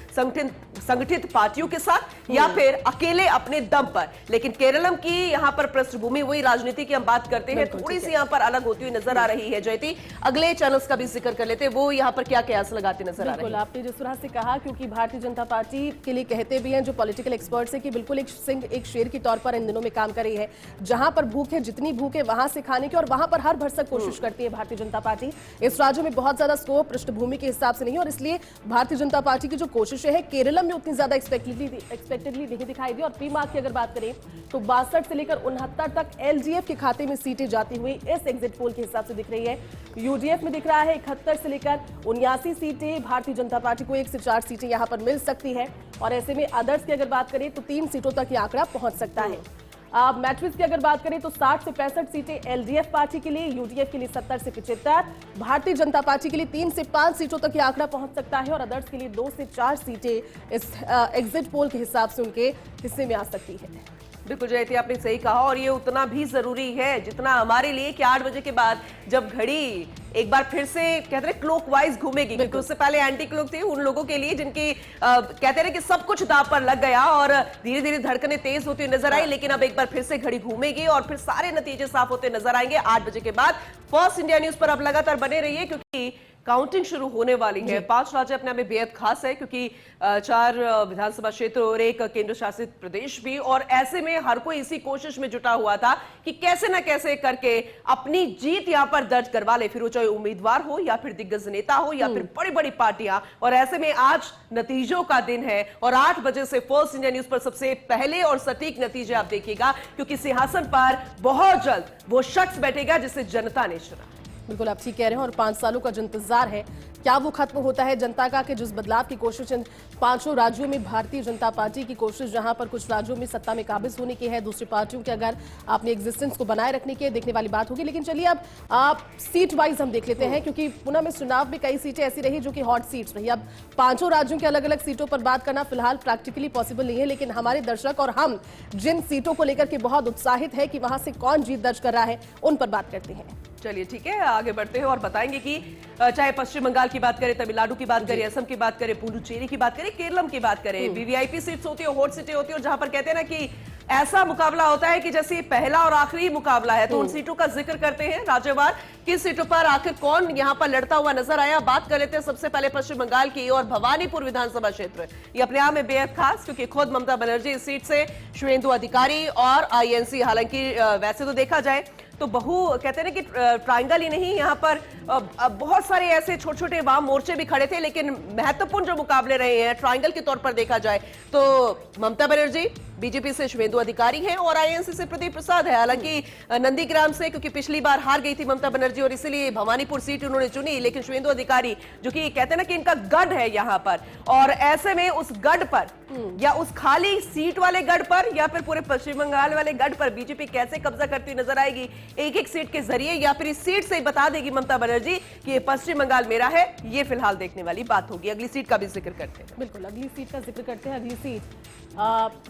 S2: संगठित पार्टियों के साथ या फिर अकेले अपने दम पर। लेकिन केरलम की यहां पर पृष्ठभूमि वही राजनीति की हम बात करते हैं, थोड़ी सी यहां पर अलग होती हुई नजर आ रही है। जयती अगले चैनल्स का भी जिक्र कर लेते हैं, वो यहां पर क्या कयास लगाते नजर आ रहे हैं।
S1: आपने जिस तरह से कहा, क्योंकि भारतीय जनता पार्टी के लिए कहते भी हैं जो पॉलिटिकल एक्सपर्ट्स है कि बिल्कुल एक सिंह एक शेर के तौर पर इन दिनों में काम कर रही है। जहां पर भूख है, जितनी भूख है वहां से खाने की, और वहां पर हर भरसक कोशिश करती है भारतीय जनता पार्टी। इस राज्य में बहुत ज्यादा स्कोप पृष्ठभूमि के हिसाब से नहीं, और इसलिए भारतीय जनता पार्टी की जो कोशिशें है केरलम में उतनी ज्यादा एक्सपेक्टेडली नहीं दिखाई दी। और पी मार्क की अगर बात करें तो 62 से लेकर 69 तक एलडीएफ के खाते में सीटें जाती हुई इस एग्जिट पोल के हिसाब से दिख रही है। यूडीएफ में दिख रहा है 71 से लेकर 79 सीटें, भारतीय जनता पार्टी को 1 से 4 सीटें यहां पर मिल सकती है। और ऐसे में अदर्स की अगर बात करें तो 3 सीटों तक यह आंकड़ा पहुंच सकता है। मैट्रिक्स की अगर बात करें तो 60 से 65 सीटें एलडीएफ पार्टी के लिए, यूडीएफ के लिए 70 से 75, भारतीय जनता पार्टी के लिए 3 से 5 सीटों तक यह आंकड़ा पहुंच सकता है और अदर्स के लिए 2 से 4 सीटें इस एग्जिट पोल के हिसाब से उनके हिस्से में आ सकती है।
S2: बिल्कुल जयती, आपने सही कहा और ये उतना भी जरूरी है जितना हमारे लिए कि 8 बजे के बाद जब घड़ी एक बार फिर से कहते हैं क्लॉकवाइज घूमेगी, क्योंकि उससे पहले एंटी क्लॉक थी उन लोगों के लिए जिनकी कहते हैं कि सब कुछ दांव पर लग गया और धीरे धीरे धड़कनें तेज होती नजर आई। लेकिन अब एक बार फिर से घड़ी घूमेगी और फिर सारे नतीजे साफ होते नजर आएंगे 8 बजे के बाद। फर्स्ट इंडिया न्यूज पर अब लगातार बने रहिए, क्योंकि काउंटिंग शुरू होने वाली है। 5 राज्य अपने आप में बेहद खास है क्योंकि 4 विधानसभा क्षेत्र और 1 केंद्र शासित प्रदेश भी, और ऐसे में हर कोई इसी कोशिश में जुटा हुआ था कि कैसे ना कैसे करके अपनी जीत यहां पर दर्ज करवा ले, फिर वो चाहे उम्मीदवार हो या फिर दिग्गज नेता हो या फिर बड़ी बड़ी पार्टियां। और ऐसे में आज नतीजों का दिन है और 8 बजे से फर्स्ट इंडिया न्यूज पर सबसे पहले और सटीक नतीजे आप देखिएगा, क्योंकि सिंहासन पर बहुत जल्द वो शख्स बैठेगा जिसे जनता ने चुना।
S1: बिल्कुल आप ठीक कह रहे हैं, और 5 सालों का जो इंतजार है क्या वो खत्म होता है जनता का, कि जिस बदलाव की कोशिश इन 5 राज्यों में भारतीय जनता पार्टी की कोशिश, जहां पर कुछ राज्यों में सत्ता में काबिज होने की है, दूसरी पार्टियों के अगर अपनी एग्जिस्टेंस को बनाए रखने की, देखने वाली बात होगी। लेकिन चलिए अब आप सीट वाइज हम देख लेते हैं, क्योंकि पुणे में चुनाव में कई सीटें ऐसी रही जो कि हॉट सीट्स रही। अब 5 राज्यों के अलग अलग सीटों पर बात करना फिलहाल प्रैक्टिकली पॉसिबल नहीं है, लेकिन हमारे दर्शक और हम जिन सीटों को लेकर के बहुत उत्साहित है कि वहां से कौन जीत दर्ज कर रहा है, उन पर बात करते हैं।
S2: चलिए ठीक है, आगे बढ़ते हैं और बताएंगे कि चाहे पश्चिम बंगाल की बात करें, तमिलनाडु की बात करें, असम की बात करें, पुडुचेरी की बात करें, केरलम की बात करें, वीवीआईपी सीट्स होती है, हॉट सीटें होती है, और जहां पर कहते हैं ना कि ऐसा मुकाबला होता है कि जैसे पहला और आखिरी मुकाबला है, तो उन सीटों का जिक्र करते हैं राज्यवार, किस सीटों पर आखिर कौन यहां पर लड़ता हुआ नजर आया। बात कर लेते हैं सबसे पहले पश्चिम बंगाल की, और भवानीपुर विधानसभा क्षेत्र ये अपने आप में बेहद खास, क्योंकि खुद ममता बनर्जी इस सीट से, शुवेंदु अधिकारी और आईएनसी, हालांकि वैसे तो देखा जाए तो कहते हैं ना कि ट्रायंगल ही नहीं, यहाँ पर बहुत सारे ऐसे छोटे छोटे वाम मोर्चे भी खड़े थे, लेकिन महत्वपूर्ण जो मुकाबले रहे हैं ट्रायंगल के तौर पर देखा जाए तो ममता बनर्जी बीजेपी से शुवेंदु अधिकारी हैं और आईएनसी से प्रदीप प्रसाद है। हालांकि नंदीग्राम से, क्योंकि पिछली बार हार गई थी ममता बनर्जी और इसीलिए भवानीपुर सीट उन्होंने चुनी, लेकिन शुवेंदु अधिकारी जो कि कहते हैं ना कि इनका गढ़ है यहां पर, और ऐसे में उस गढ़ पर या उस खाली सीट वाले गढ़ पर या फिर पूरे पश्चिम बंगाल वाले गढ़ पर बीजेपी कैसे कब्जा करती नजर आएगी, एक एक सीट के जरिए या फिर इस सीट से ही बता देगी ममता बनर्जी कि ये पश्चिम बंगाल मेरा है, ये फिलहाल देखने वाली बात होगी। अगली सीट का भी जिक्र करते हैं।
S1: बिल्कुल अगली सीट का जिक्र करते हैं। अगली सीट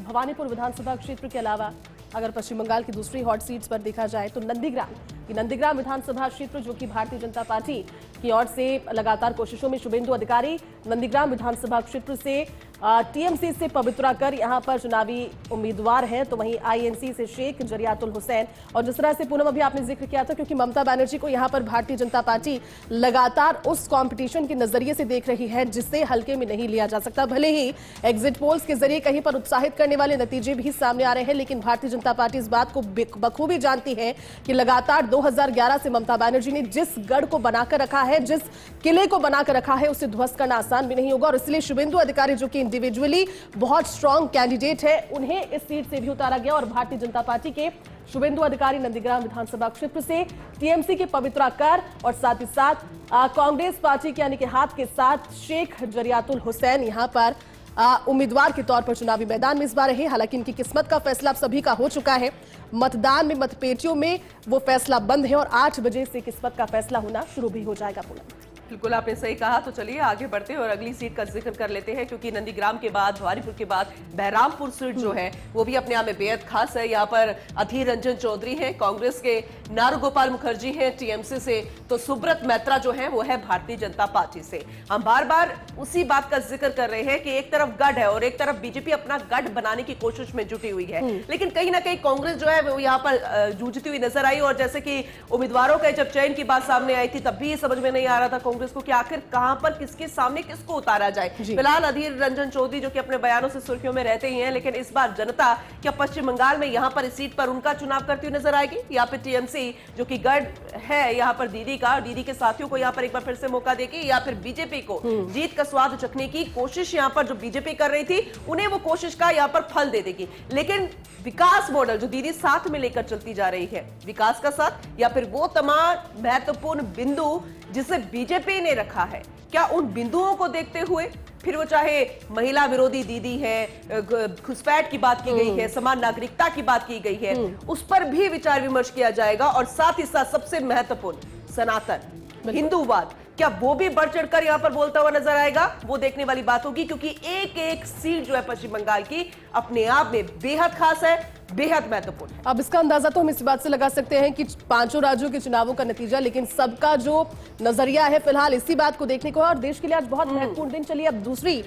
S1: भवानीपुर विधानसभा क्षेत्र के अलावा अगर पश्चिम बंगाल की दूसरी हॉट सीट्स पर देखा जाए तो नंदीग्राम विधानसभा क्षेत्र, जो कि भारतीय जनता पार्टी की ओर से लगातार कोशिशों में शुवेंदु अधिकारी, नंदीग्राम विधानसभा क्षेत्र से टीएमसी से पवित्रा कर यहां पर चुनावी उम्मीदवार हैं, तो वहीं आईएनसी से शेख जरियातुल हुसैन। और जिस तरह से पूनम अभी आपने जिक्र किया था, क्योंकि ममता बनर्जी को यहां पर भारतीय जनता पार्टी लगातार उस कंपटीशन के नजरिए से देख रही है जिसे हल्के में नहीं लिया जा सकता। भले ही एग्जिट पोल्स के जरिए कहीं पर उत्साहित करने वाले नतीजे भी सामने आ रहे हैं, लेकिन भारतीय जनता पार्टी इस बात को बखूबी जानती है कि लगातार 2011 से ममता बनर्जी ने जिस गढ़ को बनाकर रखा है, जिस किले को बनाकर रखा है, उसे ध्वस्त करना आसान भी नहीं होगा। और इसलिए शुवेंदु अधिकारी, जो कि इंडिविजुअली बहुत स्ट्रांग कैंडिडेट है, उन्हें इस सीट से भी उतारा गया और भारतीय जनता पार्टी के शुवेंदु अधिकारी नंदीग्राम विधानसभा क्षेत्र से, टीएमसी के पवित्रा कर और साथ ही साथ कांग्रेस पार्टी के यानी कि हाथ के साथ शेख जरियातुल हुसैन यहां पर उम्मीदवार के तौर पर चुनावी मैदान में इस बार रहे। हालांकि इनकी किस्मत का फैसला आप सभी का हो चुका है, मतदान में मतपेटियों में वो फैसला बंद है और 8 बजे से किस्मत का फैसला होना शुरू भी हो जाएगा।
S2: बिल्कुल आपने सही कहा। तो चलिए आगे बढ़ते हैं और अगली सीट का जिक्र कर लेते हैं, क्योंकि नंदीग्राम के बाद, भवानीपुर के बाद बहरामपुर सीट जो है वो भी अपने आप में बेहद खास है। यहाँ पर अधीर रंजन चौधरी है कांग्रेस के, नारुगोपाल मुखर्जी हैं टीएमसी से, तो सुब्रत मैत्रा जो है वो है भारतीय जनता पार्टी से। हम बार बार उसी बात का जिक्र कर रहे हैं कि एक तरफ गढ़ है और एक तरफ बीजेपी अपना गढ़ बनाने की कोशिश में जुटी हुई है, लेकिन कहीं ना कहीं कांग्रेस जो है वो यहाँ पर जूझती हुई नजर आई। और जैसे कि उम्मीदवारों का जब चयन की बात सामने आई थी, तब भी समझ में नहीं आ रहा था कांग्रेस को कि आखिर कहां पर किसके सामने किसको उतारा जाए। फिलहाल अधीर रंजन चौधरी जो कि अपने बयानों से सुर्खियों में रहते ही हैं, लेकिन इस बार जनता क्या पश्चिम बंगाल में यहां पर इस सीट पर उनका चुनाव करती हुई नजर आएगी, या फिर टीएमसी जो कि गढ़ है यहां पर दीदी का, दीदी के साथियों को यहां पर एक बार फिर से मौका देगी, या फिर बीजेपी को जीत का स्वाद चखने की कोशिश यहां पर जो बीजेपी कर रही थी उन्हें वो कोशिश का यहां पर फल दे देगी। लेकिन विकास मॉडल जो दीदी साथ में लेकर चलती जा रही है, विकास का साथ, या फिर वो तमाम महत्वपूर्ण बिंदु जिसे बीजेपी ने रखा है, क्या उन बिंदुओं को देखते हुए, फिर वो चाहे महिला विरोधी दीदी है, घुसपैठ की बात की गई है, समान नागरिकता की बात की गई है, उस पर भी विचार विमर्श किया जाएगा। और साथ ही साथ सबसे महत्वपूर्ण सनातन हिंदूवाद, क्या वो भी बढ़ चढ़कर यहां पर बोलता हुआ नजर आएगा, वो देखने वाली बात होगी। क्योंकि एक एक सीट जो है पश्चिम बंगाल की अपने आप में बेहद खास है। बेहद महत्वपूर्ण है।
S1: अब इसका अंदाजा तो हम इस बात से लगा सकते हैं कि पांचों राज्यों के चुनावों का नतीजा, लेकिन सबका जो नजरिया है फिलहाल इसी बात को देखने को है। और देश के लिए आज बहुत महत्वपूर्ण दिन। चलिए अब दूसरी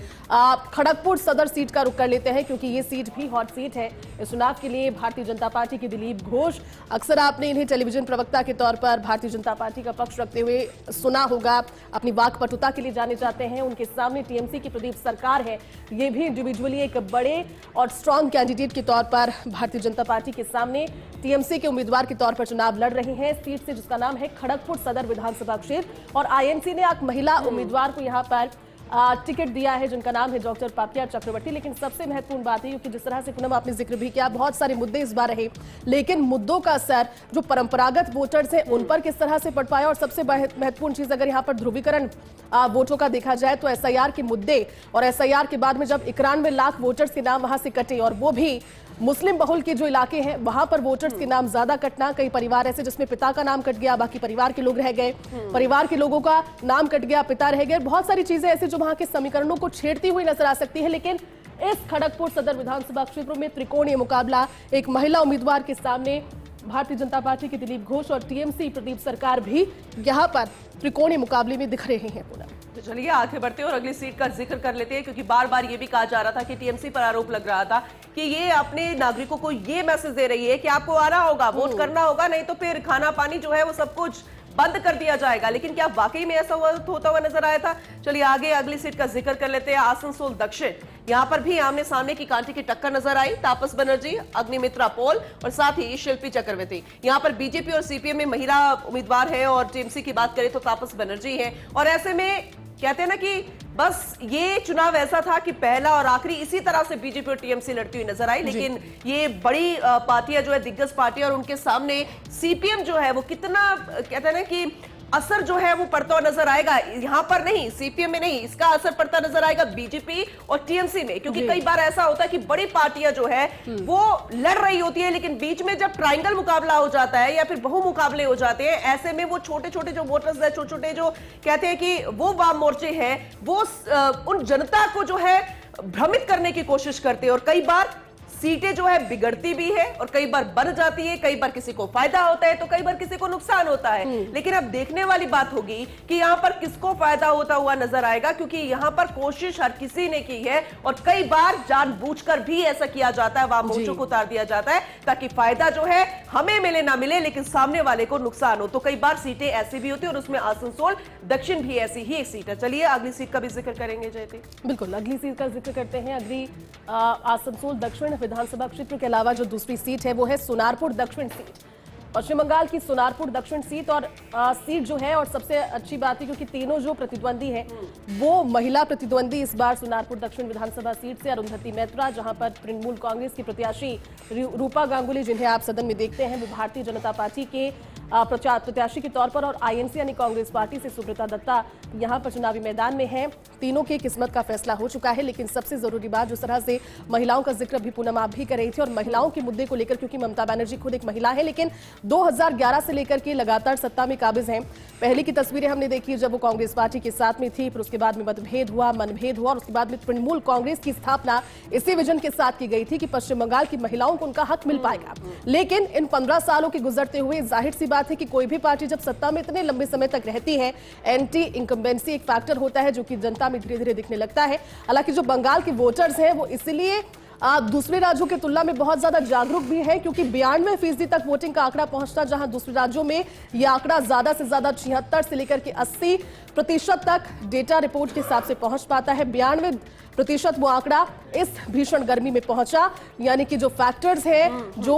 S1: खड़गपुर सदर सीट का रुख कर लेते हैं, क्योंकि ये सीट भी हॉट सीट है इस चुनाव के लिए। भारतीय जनता पार्टी के दिलीप घोष, अक्सर आपने इन्हें टेलीविजन प्रवक्ता के तौर पर भारतीय जनता पार्टी का पक्ष रखते हुए सुना होगा। अपनी वाकपटुता के लिए जाने जाते हैं। उनके सामने टीएमसी की प्रदीप सरकार है, ये भी इंडिविजुअली एक बड़े और स्ट्रॉन्ग कैंडिडेट के तौर पर भारतीय जनता पार्टी के सामने टीएमसी के उम्मीदवार के तौर पर चुनाव लड़ रहे हैं। सीट से जिसका नाम है खड़गपुर सदर विधानसभा क्षेत्र, और आईएनसी ने एक महिला उम्मीदवार को यहां पर टिकट दिया है जिनका नाम है डॉक्टर पापिया चक्रवर्ती। लेकिन सबसे महत्वपूर्ण बात है, क्योंकि जिस तरह से पूनम आपने जिक्र भी किया, बहुत सारे मुद्दे इस बार रहे, लेकिन मुद्दों का असर जो परंपरागत वोटर्स हैं उन पर किस तरह से पड़ पाया। और सबसे महत्वपूर्ण चीज अगर यहाँ पर ध्रुवीकरण वोटों का देखा जाए तो एसआईआर के मुद्दे, और एसआईआर के बाद में जब 91 लाख वोटर्स के नाम वहां से कटे, और वो भी मुस्लिम बहुल के जो इलाके हैं वहां पर वोटर्स के नाम ज्यादा कटना। कई परिवार ऐसे जिसमें पिता का नाम कट गया, बाकी परिवार के लोग रह गए, परिवार के लोगों का नाम कट गया, पिता रह गए। बहुत सारी चीजें ऐसी जो वहां के समीकरणों को छेड़ती हुई नजर आ सकती है। लेकिन इस खड़गपुर सदर विधानसभा क्षेत्र में त्रिकोणीय मुकाबला, एक महिला उम्मीदवार के सामने भारतीय जनता पार्टी के दिलीप घोष और टीएमसी प्रदीप सरकार भी यहाँ पर त्रिकोणीय मुकाबले में दिख रहे हैं। पूनम,
S2: तो चलिए आगे बढ़ते हैं और अगली सीट का जिक्र कर लेते हैं, क्योंकि बार बार ये भी कहा जा रहा था कि टीएमसी पर आरोप लग रहा था कि ये अपने नागरिकों को ये मैसेज दे रही है कि आपको आना होगा, वोट करना होगा, नहीं तो फिर खाना पानी जो है वो सब कुछ बंद कर दिया जाएगा। लेकिन क्या वाकई में ऐसा होता हुआ नजर आया था? चलिए आगे अगली सीट का जिक्र कर लेते हैं। आसनसोल दक्षिण, यहां पर भी आमने सामने की कांटे की टक्कर नजर आई। तापस बनर्जी, अग्निमित्रा पॉल और साथ ही शिल्पी चक्रवर्ती। यहां पर बीजेपी और सीपीएम में महिला उम्मीदवार है, और टीएमसी की बात करें तो तापस बनर्जी है। और ऐसे में कहते हैं ना कि बस ये चुनाव ऐसा था कि पहला और आखिरी इसी तरह से बीजेपी और टीएमसी लड़ती हुई नजर आई। लेकिन ये बड़ी पार्टियां जो है, दिग्गज पार्टियां, और उनके सामने सीपीएम जो है वो कितना, कहते हैं ना कि असर जो है वो पड़ता हुआ नजर आएगा। यहां पर नहीं, सीपीएम में नहीं, इसका असर पड़ता नजर आएगा बीजेपी और टीएमसी में। क्योंकि कई बार ऐसा होता है कि बड़ी पार्टियां जो है वो लड़ रही होती है, लेकिन बीच में जब ट्रायंगल मुकाबला हो जाता है या फिर बहु मुकाबले हो जाते हैं, ऐसे में वो छोटे छोटे जो वोटर्स है, छोटे छोटे जो कहते हैं कि वो वाम मोर्चे हैं, वो उन जनता को जो है भ्रमित करने की कोशिश करते हैं। और कई बार सीटें जो है बिगड़ती भी है, और कई बार बढ़ जाती है। कई बार किसी को फायदा होता है तो कई बार किसी को नुकसान होता है। लेकिन अब देखने वाली बात होगी कि यहां पर किसको फायदा होता हुआ नजर आएगा, क्योंकि यहां पर कोशिश हर किसी ने की है, और कई बार जानबूझकर भी ऐसा किया जाता है, वाम मोर्चों को उतार दिया जाता है ताकि फायदा जो है हमें मिले ना मिले, लेकिन सामने वाले को नुकसान हो। तो कई बार सीटें ऐसी भी होती है, और उसमें आसनसोल दक्षिण भी ऐसी ही एक सीट है। चलिए अगली सीट का भी जिक्र करेंगे जयती।
S1: बिल्कुल, अगली सीट का जिक्र करते हैं। अगली आसनसोल दक्षिण विधानसभा क्षेत्र के अलावा जो दूसरी सीट है वो है सोनारपुर दक्षिण सीट, पश्चिम बंगाल की सोनारपुर दक्षिण सीट। और सीट जो है, और सबसे अच्छी बात है क्योंकि तीनों जो प्रतिद्वंदी है वो महिला प्रतिद्वंदी इस बार सोनारपुर दक्षिण विधानसभा सीट से अरुंधति मैत्रा, जहां पर तृणमूल कांग्रेस की प्रत्याशी रूपा गांगुली, जिन्हें आप सदन में देखते हैं, वो भारतीय जनता पार्टी के प्रत्याशी के तौर पर, और आईएनसी यानी कांग्रेस पार्टी से सुब्रता दत्ता यहां पर चुनावी मैदान में है। तीनों की किस्मत का फैसला हो चुका है। लेकिन सबसे जरूरी बात, जिस तरह से महिलाओं का जिक्र भी पूनम आप भी कर रही थी, और महिलाओं के मुद्दे को लेकर, क्योंकि ममता बनर्जी खुद एक महिला है, लेकिन 2011 से लेकर के लगातार सत्ता में काबिज हैं। पहले की तस्वीरें हमने देखी जब वो कांग्रेस पार्टी के साथ में थी, फिर उसके बाद में मतभेद हुआ, मनभेद हुआ, और उसके बाद में तृणमूल कांग्रेस की स्थापना इसी विजन के साथ की गई थी कि पश्चिम बंगाल की महिलाओं को उनका हक मिल पाएगा। लेकिन इन 15 सालों के गुजरते हुए जाहिर सी बात है कि कोई भी पार्टी जब सत्ता में इतने लंबे समय तक रहती है, एंटी इंकम्बेंसी एक फैक्टर होता है जो कि जनता में धीरे धीरे दिखने लगता है। हालांकि जो बंगाल के वोटर्स हैं वो इसलिए दूसरे राज्यों की तुलना में बहुत ज्यादा जागरूक भी है, क्योंकि 92% तक वोटिंग का आंकड़ा पहुंचता, जहां दूसरे राज्यों में यह आंकड़ा ज्यादा से ज्यादा 76 से लेकर के 80% तक डेटा रिपोर्ट के हिसाब से पहुंच पाता है। 92% वो आंकड़ा इस भीषण गर्मी में पहुंचा। यानी कि जो फैक्टर्स हैं, जो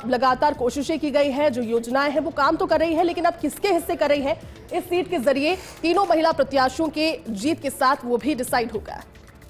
S1: लगातार कोशिशें की गई है, जो योजनाएं हैं, वो काम तो कर रही है, लेकिन अब किसके हिस्से कर रही है, इस सीट के जरिए तीनों महिला प्रत्याशियों के जीत के साथ वो भी डिसाइड होगा।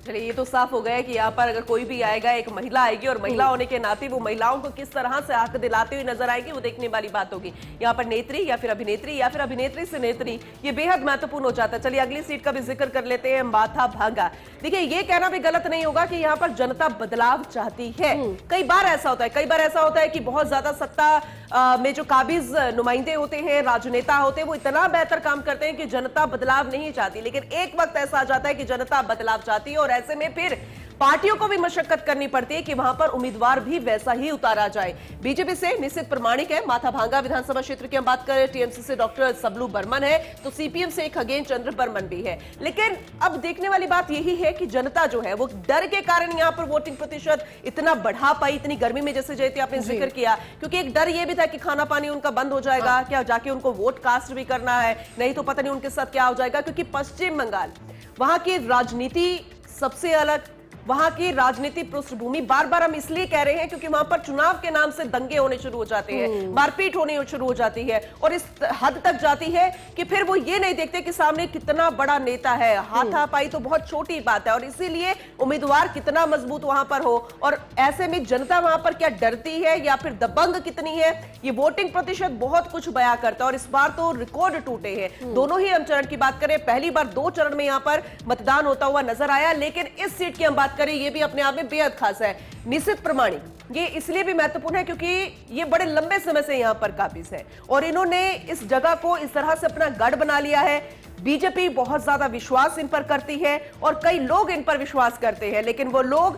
S2: चलिए ये तो साफ हो गया है कि यहाँ पर अगर कोई भी आएगा, एक महिला आएगी, और महिला होने के नाते वो महिलाओं को किस तरह से हक दिलाते हुए नजर आएगी, वो देखने वाली बात होगी। यहाँ पर नेत्री या फिर अभिनेत्री या फिर अभिनेत्री से नेत्री, ये बेहद महत्वपूर्ण हो जाता है। चलिए अगली सीट का भी जिक्र कर लेते हैं, माथा भांगा। देखिए ये कहना भी गलत नहीं होगा कि यहाँ पर जनता बदलाव चाहती है। कई बार ऐसा होता है कि बहुत ज्यादा सत्ता में जो काबिज नुमाइंदे होते हैं, राजनेता होते हैं, वो इतना बेहतर काम करते हैं कि जनता बदलाव नहीं चाहती। लेकिन एक वक्त ऐसा आ जाता है कि जनता बदलाव चाहती है, और ऐसे में फिर पार्टियों को भी मशक्कत करनी पड़ती है कि वहां पर उम्मीदवार भी वैसा ही उतारा जाए। बीजेपी से निश्चित प्रमाणिक है, माथाभांगा विधानसभा क्षेत्र की हम बात करें, टीएमसी से डॉक्टर सबलू बर्मन है, तो सीपीएम से खगेन चंद्र बर्मन भी है। लेकिन अब देखने वाली बात यही है कि जनता जो है वो डर के कारण यहां पर वोटिंग प्रतिशत इतना बढ़ा पाई, इतनी गर्मी में, जैसे जयती आपने जिक्र किया, क्योंकि एक डर ये भी था कि खाना पानी उनका बंद हो जाएगा, क्या जाके उनको वोट कास्ट भी करना है, नहीं तो पता नहीं उनके साथ क्या हो जाएगा। क्योंकि पश्चिम बंगाल, वहां की राजनीति सबसे अलग, वहां की राजनीति पृष्ठभूमि, बार बार हम इसलिए कह रहे हैं क्योंकि वहां पर चुनाव के नाम से दंगे होने शुरू हो जाते हैं, मारपीट होने शुरू हो जाती है, और इस हद तक जाती है कि फिर वो ये नहीं देखते कि सामने कितना बड़ा नेता है। हाथापाई तो बहुत छोटी बात है, और इसीलिए उम्मीदवार कितना मजबूत वहां पर हो, और ऐसे में जनता वहां पर क्या डरती है या फिर दबंग कितनी है, ये वोटिंग प्रतिशत बहुत कुछ बयां करता है। और इस बार तो रिकॉर्ड टूटे हैं। दोनों ही हम चरण की बात करें, पहली बार 2 चरण में यहां पर मतदान होता हुआ नजर आया, लेकिन इस सीट की हम बात करें, ये भी अपने आप में बेहद खास है। निश्चित प्रमाणिक ये इसलिए भी महत्वपूर्ण है क्योंकि ये बड़े लंबे समय से यहां पर काबिज है, और इन्होंने इस जगह को इस तरह से अपना गढ़ बना लिया है। बीजेपी बहुत ज्यादा विश्वास इन पर करती है, और कई लोग इन पर विश्वास करते हैं, लेकिन वो लोग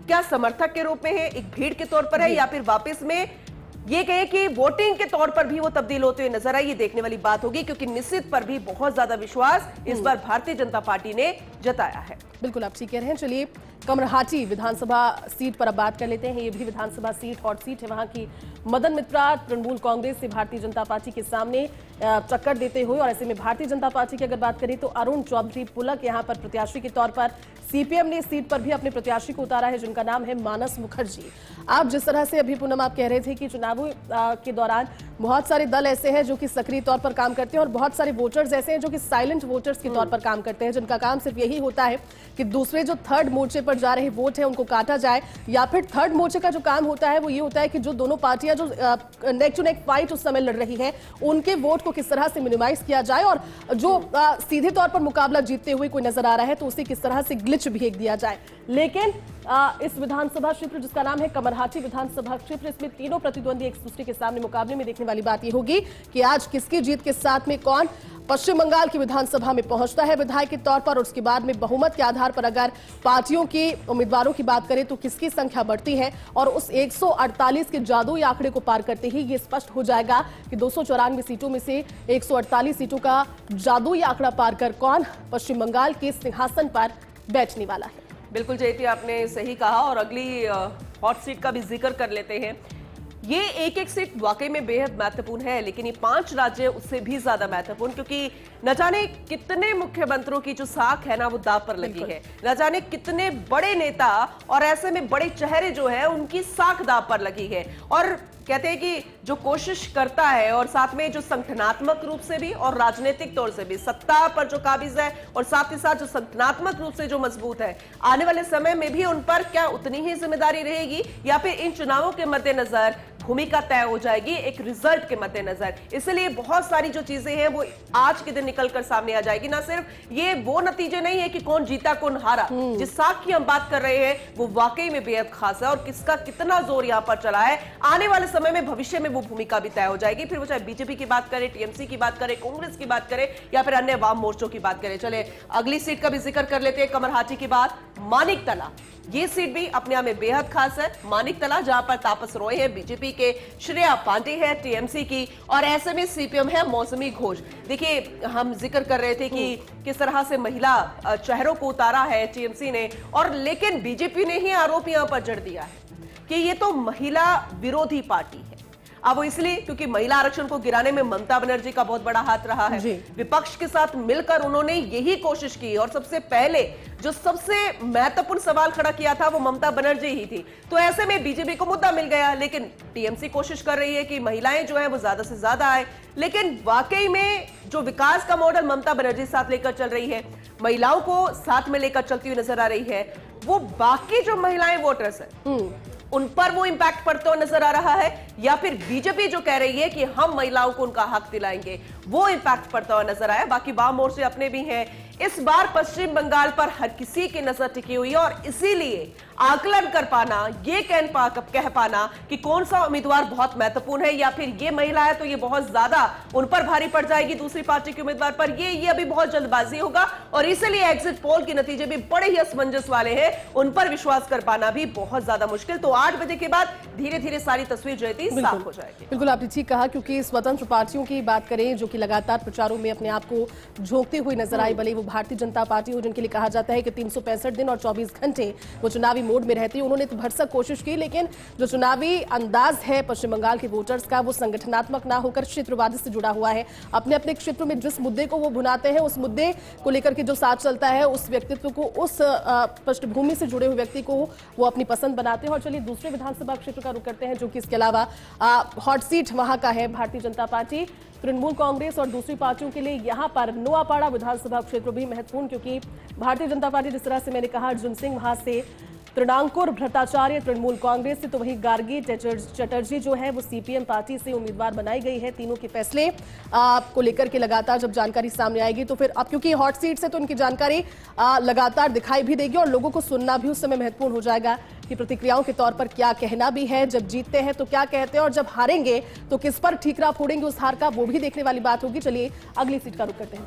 S2: क्या समर्थक के रूप में है, एक भीड़ के तौर पर है, या फिर वापस में ये कहे कि वोटिंग के तौर पर भी वो तब्दील होते हुए नजर आए, ये देखने वाली बात होगी। क्योंकि निश्चित पर भी बहुत ज्यादा विश्वास इस बार भारतीय जनता पार्टी ने जताया है।
S1: बिल्कुल आप ठीक कह रहे हैं। चलिए कमरहाटी विधानसभा सीट पर अब बात कर लेते हैं। ये भी विधानसभा सीट हॉट सीट है। वहां की मदन मित्रा तृणमूल कांग्रेस से भारतीय जनता पार्टी के सामने टक्कर देते हुए, और ऐसे में भारतीय जनता पार्टी की अगर बात करें तो अरुण चौधरी पुलक यहां पर प्रत्याशी के तौर पर, सीपीएम ने इस सीट पर भी अपने प्रत्याशी को उतारा है जिनका नाम है मानस मुखर्जी। आप जिस तरह से अभी पूनम आप कह रहे थे कि चुनावों के दौरान बहुत सारे दल ऐसे हैं जो कि सक्रिय तौर पर काम करते हैं, और बहुत सारे वोटर्स ऐसे हैं जो कि साइलेंट वोटर्स के तौर पर काम करते हैं, जिनका काम सिर्फ यही होता है कि दूसरे जो थर्ड मोर्चे पर जा रहे वोट है उनको काटा जाए, या फिर थर्ड मोर्चे का जो काम होता है वो ये होता है कि जो दोनों पार्टियां जो नेक टू नेक फाइट उस समय लड़ रही हैं उनके वोट को किस तरह से मिनिमाइज किया जाए, और जो सीधे तौर पर मुकाबला जीतते हुए कोई नजर आ रहा है तो उसे किस तरह से ग्लिच भेज दिया जाए। लेकिन इस विधानसभा क्षेत्र जिसका नाम है कमरहाटी विधानसभा क्षेत्र, इसमें तीनों प्रतिद्वंदी एक दूसरे के सामने मुकाबले में देखने वाली बात यह होगी कि आज किसकी जीत के साथ में कौन पश्चिम बंगाल की विधानसभा में पहुंचता है विधायक के तौर पर, और उसके बाद में बहुमत के आधार पर अगर पार्टियों के उम्मीदवारों की बात करें तो किसकी संख्या बढ़ती है, और उस 148 के जादुई आंकड़े को पार करते ही ये स्पष्ट हो जाएगा कि 294 सीटों में से 148 सीटों का जादुई आंकड़ा पार कर कौन पश्चिम बंगाल के सिंहासन पर बैठने वाला है।
S2: बिल्कुल जयती, आपने सही कहा, और अगली हॉट सीट का भी जिक्र कर लेते हैं। ये एक एक सीट वाकई में बेहद महत्वपूर्ण है, लेकिन ये 5 राज्य उससे भी ज्यादा महत्वपूर्ण, क्योंकि न जाने कितने मुख्यमंत्रियों की जो साख है ना वो दांव पर लगी है, न जाने कितने बड़े नेता और ऐसे में बड़े चेहरे जो है उनकी साख दांव पर लगी है। और कहते हैं कि जो कोशिश करता है, और साथ में जो संगठनात्मक रूप से भी और राजनीतिक तौर से भी सत्ता पर जो काबिज है, और साथ ही साथ जो संगठनात्मक रूप से जो मजबूत है, आने वाले समय में भी उन पर क्या उतनी ही जिम्मेदारी रहेगी, या फिर इन चुनावों के मद्देनजर भूमिका तय हो जाएगी एक रिजल्ट के मद्देनजर। इसलिए बहुत सारी जो चीजें हैं वो आज के दिन निकलकर सामने आ जाएगी। ना सिर्फ ये वो नतीजे नहीं है कि कौन जीता कौन हारा, जिस साख की हम बात कर रहे हैं वो वाकई में बेहद खास है, और किसका कितना जोर यहां पर चला है, आने वाले समय में भविष्य में वो भूमिका भी तय हो जाएगी। फिर वो चाहे बीजेपी की बात करें, टीएमसी की बात करें, कांग्रेस की बात करें, या फिर अन्य वाम मोर्चों की बात करें। चले अगली सीट का भी जिक्र कर लेते हैं, कमरहाटी की बात, मानिकतला। ये सीट भी अपने आप में बेहद खास है। मानिकतला, जहां पर तापस रॉय है बीजेपी के, श्रेया पांडे है टीएमसी की, और ऐसे में सीपीएम है मौसमी घोष। देखिए, हम जिक्र कर रहे थे कि किस तरह से महिला चेहरों को उतारा है टीएमसी ने, और लेकिन बीजेपी ने ही आरोप यहां पर जड़ दिया है कि ये तो महिला विरोधी पार्टी है। अब वो इसलिए क्योंकि महिला आरक्षण को गिराने में ममता बनर्जी का बहुत बड़ा हाथ रहा है। विपक्ष के साथ मिलकर उन्होंने यही कोशिश की, और सबसे पहले जो सबसे महत्वपूर्ण सवाल खड़ा किया था वो ममता बनर्जी ही थी। तो ऐसे में बीजेपी को मुद्दा मिल गया, लेकिन टीएमसी कोशिश कर रही है कि महिलाएं जो है वो ज्यादा से ज्यादा आए। लेकिन वाकई में जो विकास का मॉडल ममता बनर्जी साथ लेकर चल रही है, महिलाओं को साथ में लेकर चलती हुई नजर आ रही है, वो बाकी जो महिलाएं वोटर्स है उन पर वो इंपैक्ट पड़ता हुआ नजर आ रहा है, या फिर बीजेपी जो कह रही है कि हम महिलाओं को उनका हक दिलाएंगे, वो इंपैक्ट पड़ता हुआ नजर आया। बाकी वाम मोर्चे अपने भी हैं। इस बार पश्चिम बंगाल पर हर किसी की नजर टिकी हुई है और इसीलिए आकलन कर पाना, ये कह पाना कि कौन सा उम्मीदवार बहुत महत्वपूर्ण है या फिर ये महिला है तो ये बहुत ज्यादा उन पर भारी पड़ जाएगी दूसरी पार्टी के उम्मीदवार पर, ये अभी बहुत जल्दबाजी होगा और इसीलिए एग्जिट पोल के नतीजे भी बड़े ही असमंजस वाले हैं। उन पर विश्वास कर पाना भी बहुत ज्यादा मुश्किल। तो 8 बजे के बाद धीरे धीरे सारी तस्वीर जो है साफ हो जाएगी।
S1: बिल्कुल आपने ठीक कहा, क्योंकि स्वतंत्र पार्टियों की बात करें जो कि लगातार प्रचारों में अपने आप को झोंकती हुई नजर आई, भले वो भारतीय जनता पार्टी हो जिनके लिए कहा जाता है कि 365 दिन और 24 घंटे वो चुनावी मोड में रहती है, उन्होंने तो भरसक कोशिश की, लेकिन जो चुनावी अंदाज है पश्चिम बंगाल के वोटर्स का वो संगठनात्मक ना होकर क्षेत्रवाद से जुड़ा हुआ है। अपने अपने क्षेत्र में जिस मुद्दे को वो भुनाते हैं उस मुद्दे को लेकर के जो साथ चलता है उस व्यक्तित्व को, उस पृष्ठभूमि से जुड़े हुए व्यक्ति को वो अपनी पसंद बनाते हैं। और चलिए दूसरे विधानसभा क्षेत्र का रुख करते हैं जो कि इसके अलावा हॉट सीट वहां का है भारतीय जनता पार्टी, तृणमूल कांग्रेस और दूसरी पार्टियों के लिए यहां पर नोआपाड़ा विधानसभा क्षेत्र भी महत्वपूर्ण, क्योंकि भारतीय जनता पार्टी जिस तरह से मैंने कहा अर्जुन सिंह वहां से, तृणांकुर भट्टाचार्य तृणमूल कांग्रेस से, तो वहीं गार्गी चटर्जी जो है वो सीपीएम पार्टी से उम्मीदवार बनाई गई है। तीनों के फैसले को लेकर के लगातार जब जानकारी सामने आएगी तो फिर अब क्योंकि हॉट सीट से तो उनकी जानकारी लगातार दिखाई भी देगी और लोगों को सुनना भी उस समय महत्वपूर्ण हो जाएगा कि प्रतिक्रियाओं के तौर पर क्या कहना भी है, जब जीतते हैं तो क्या कहते हैं और जब हारेंगे तो किस पर ठीकरा फोड़ेंगे उस हार का, वो भी देखने वाली बात होगी। चलिए अगली सीट का रुख करते हैं।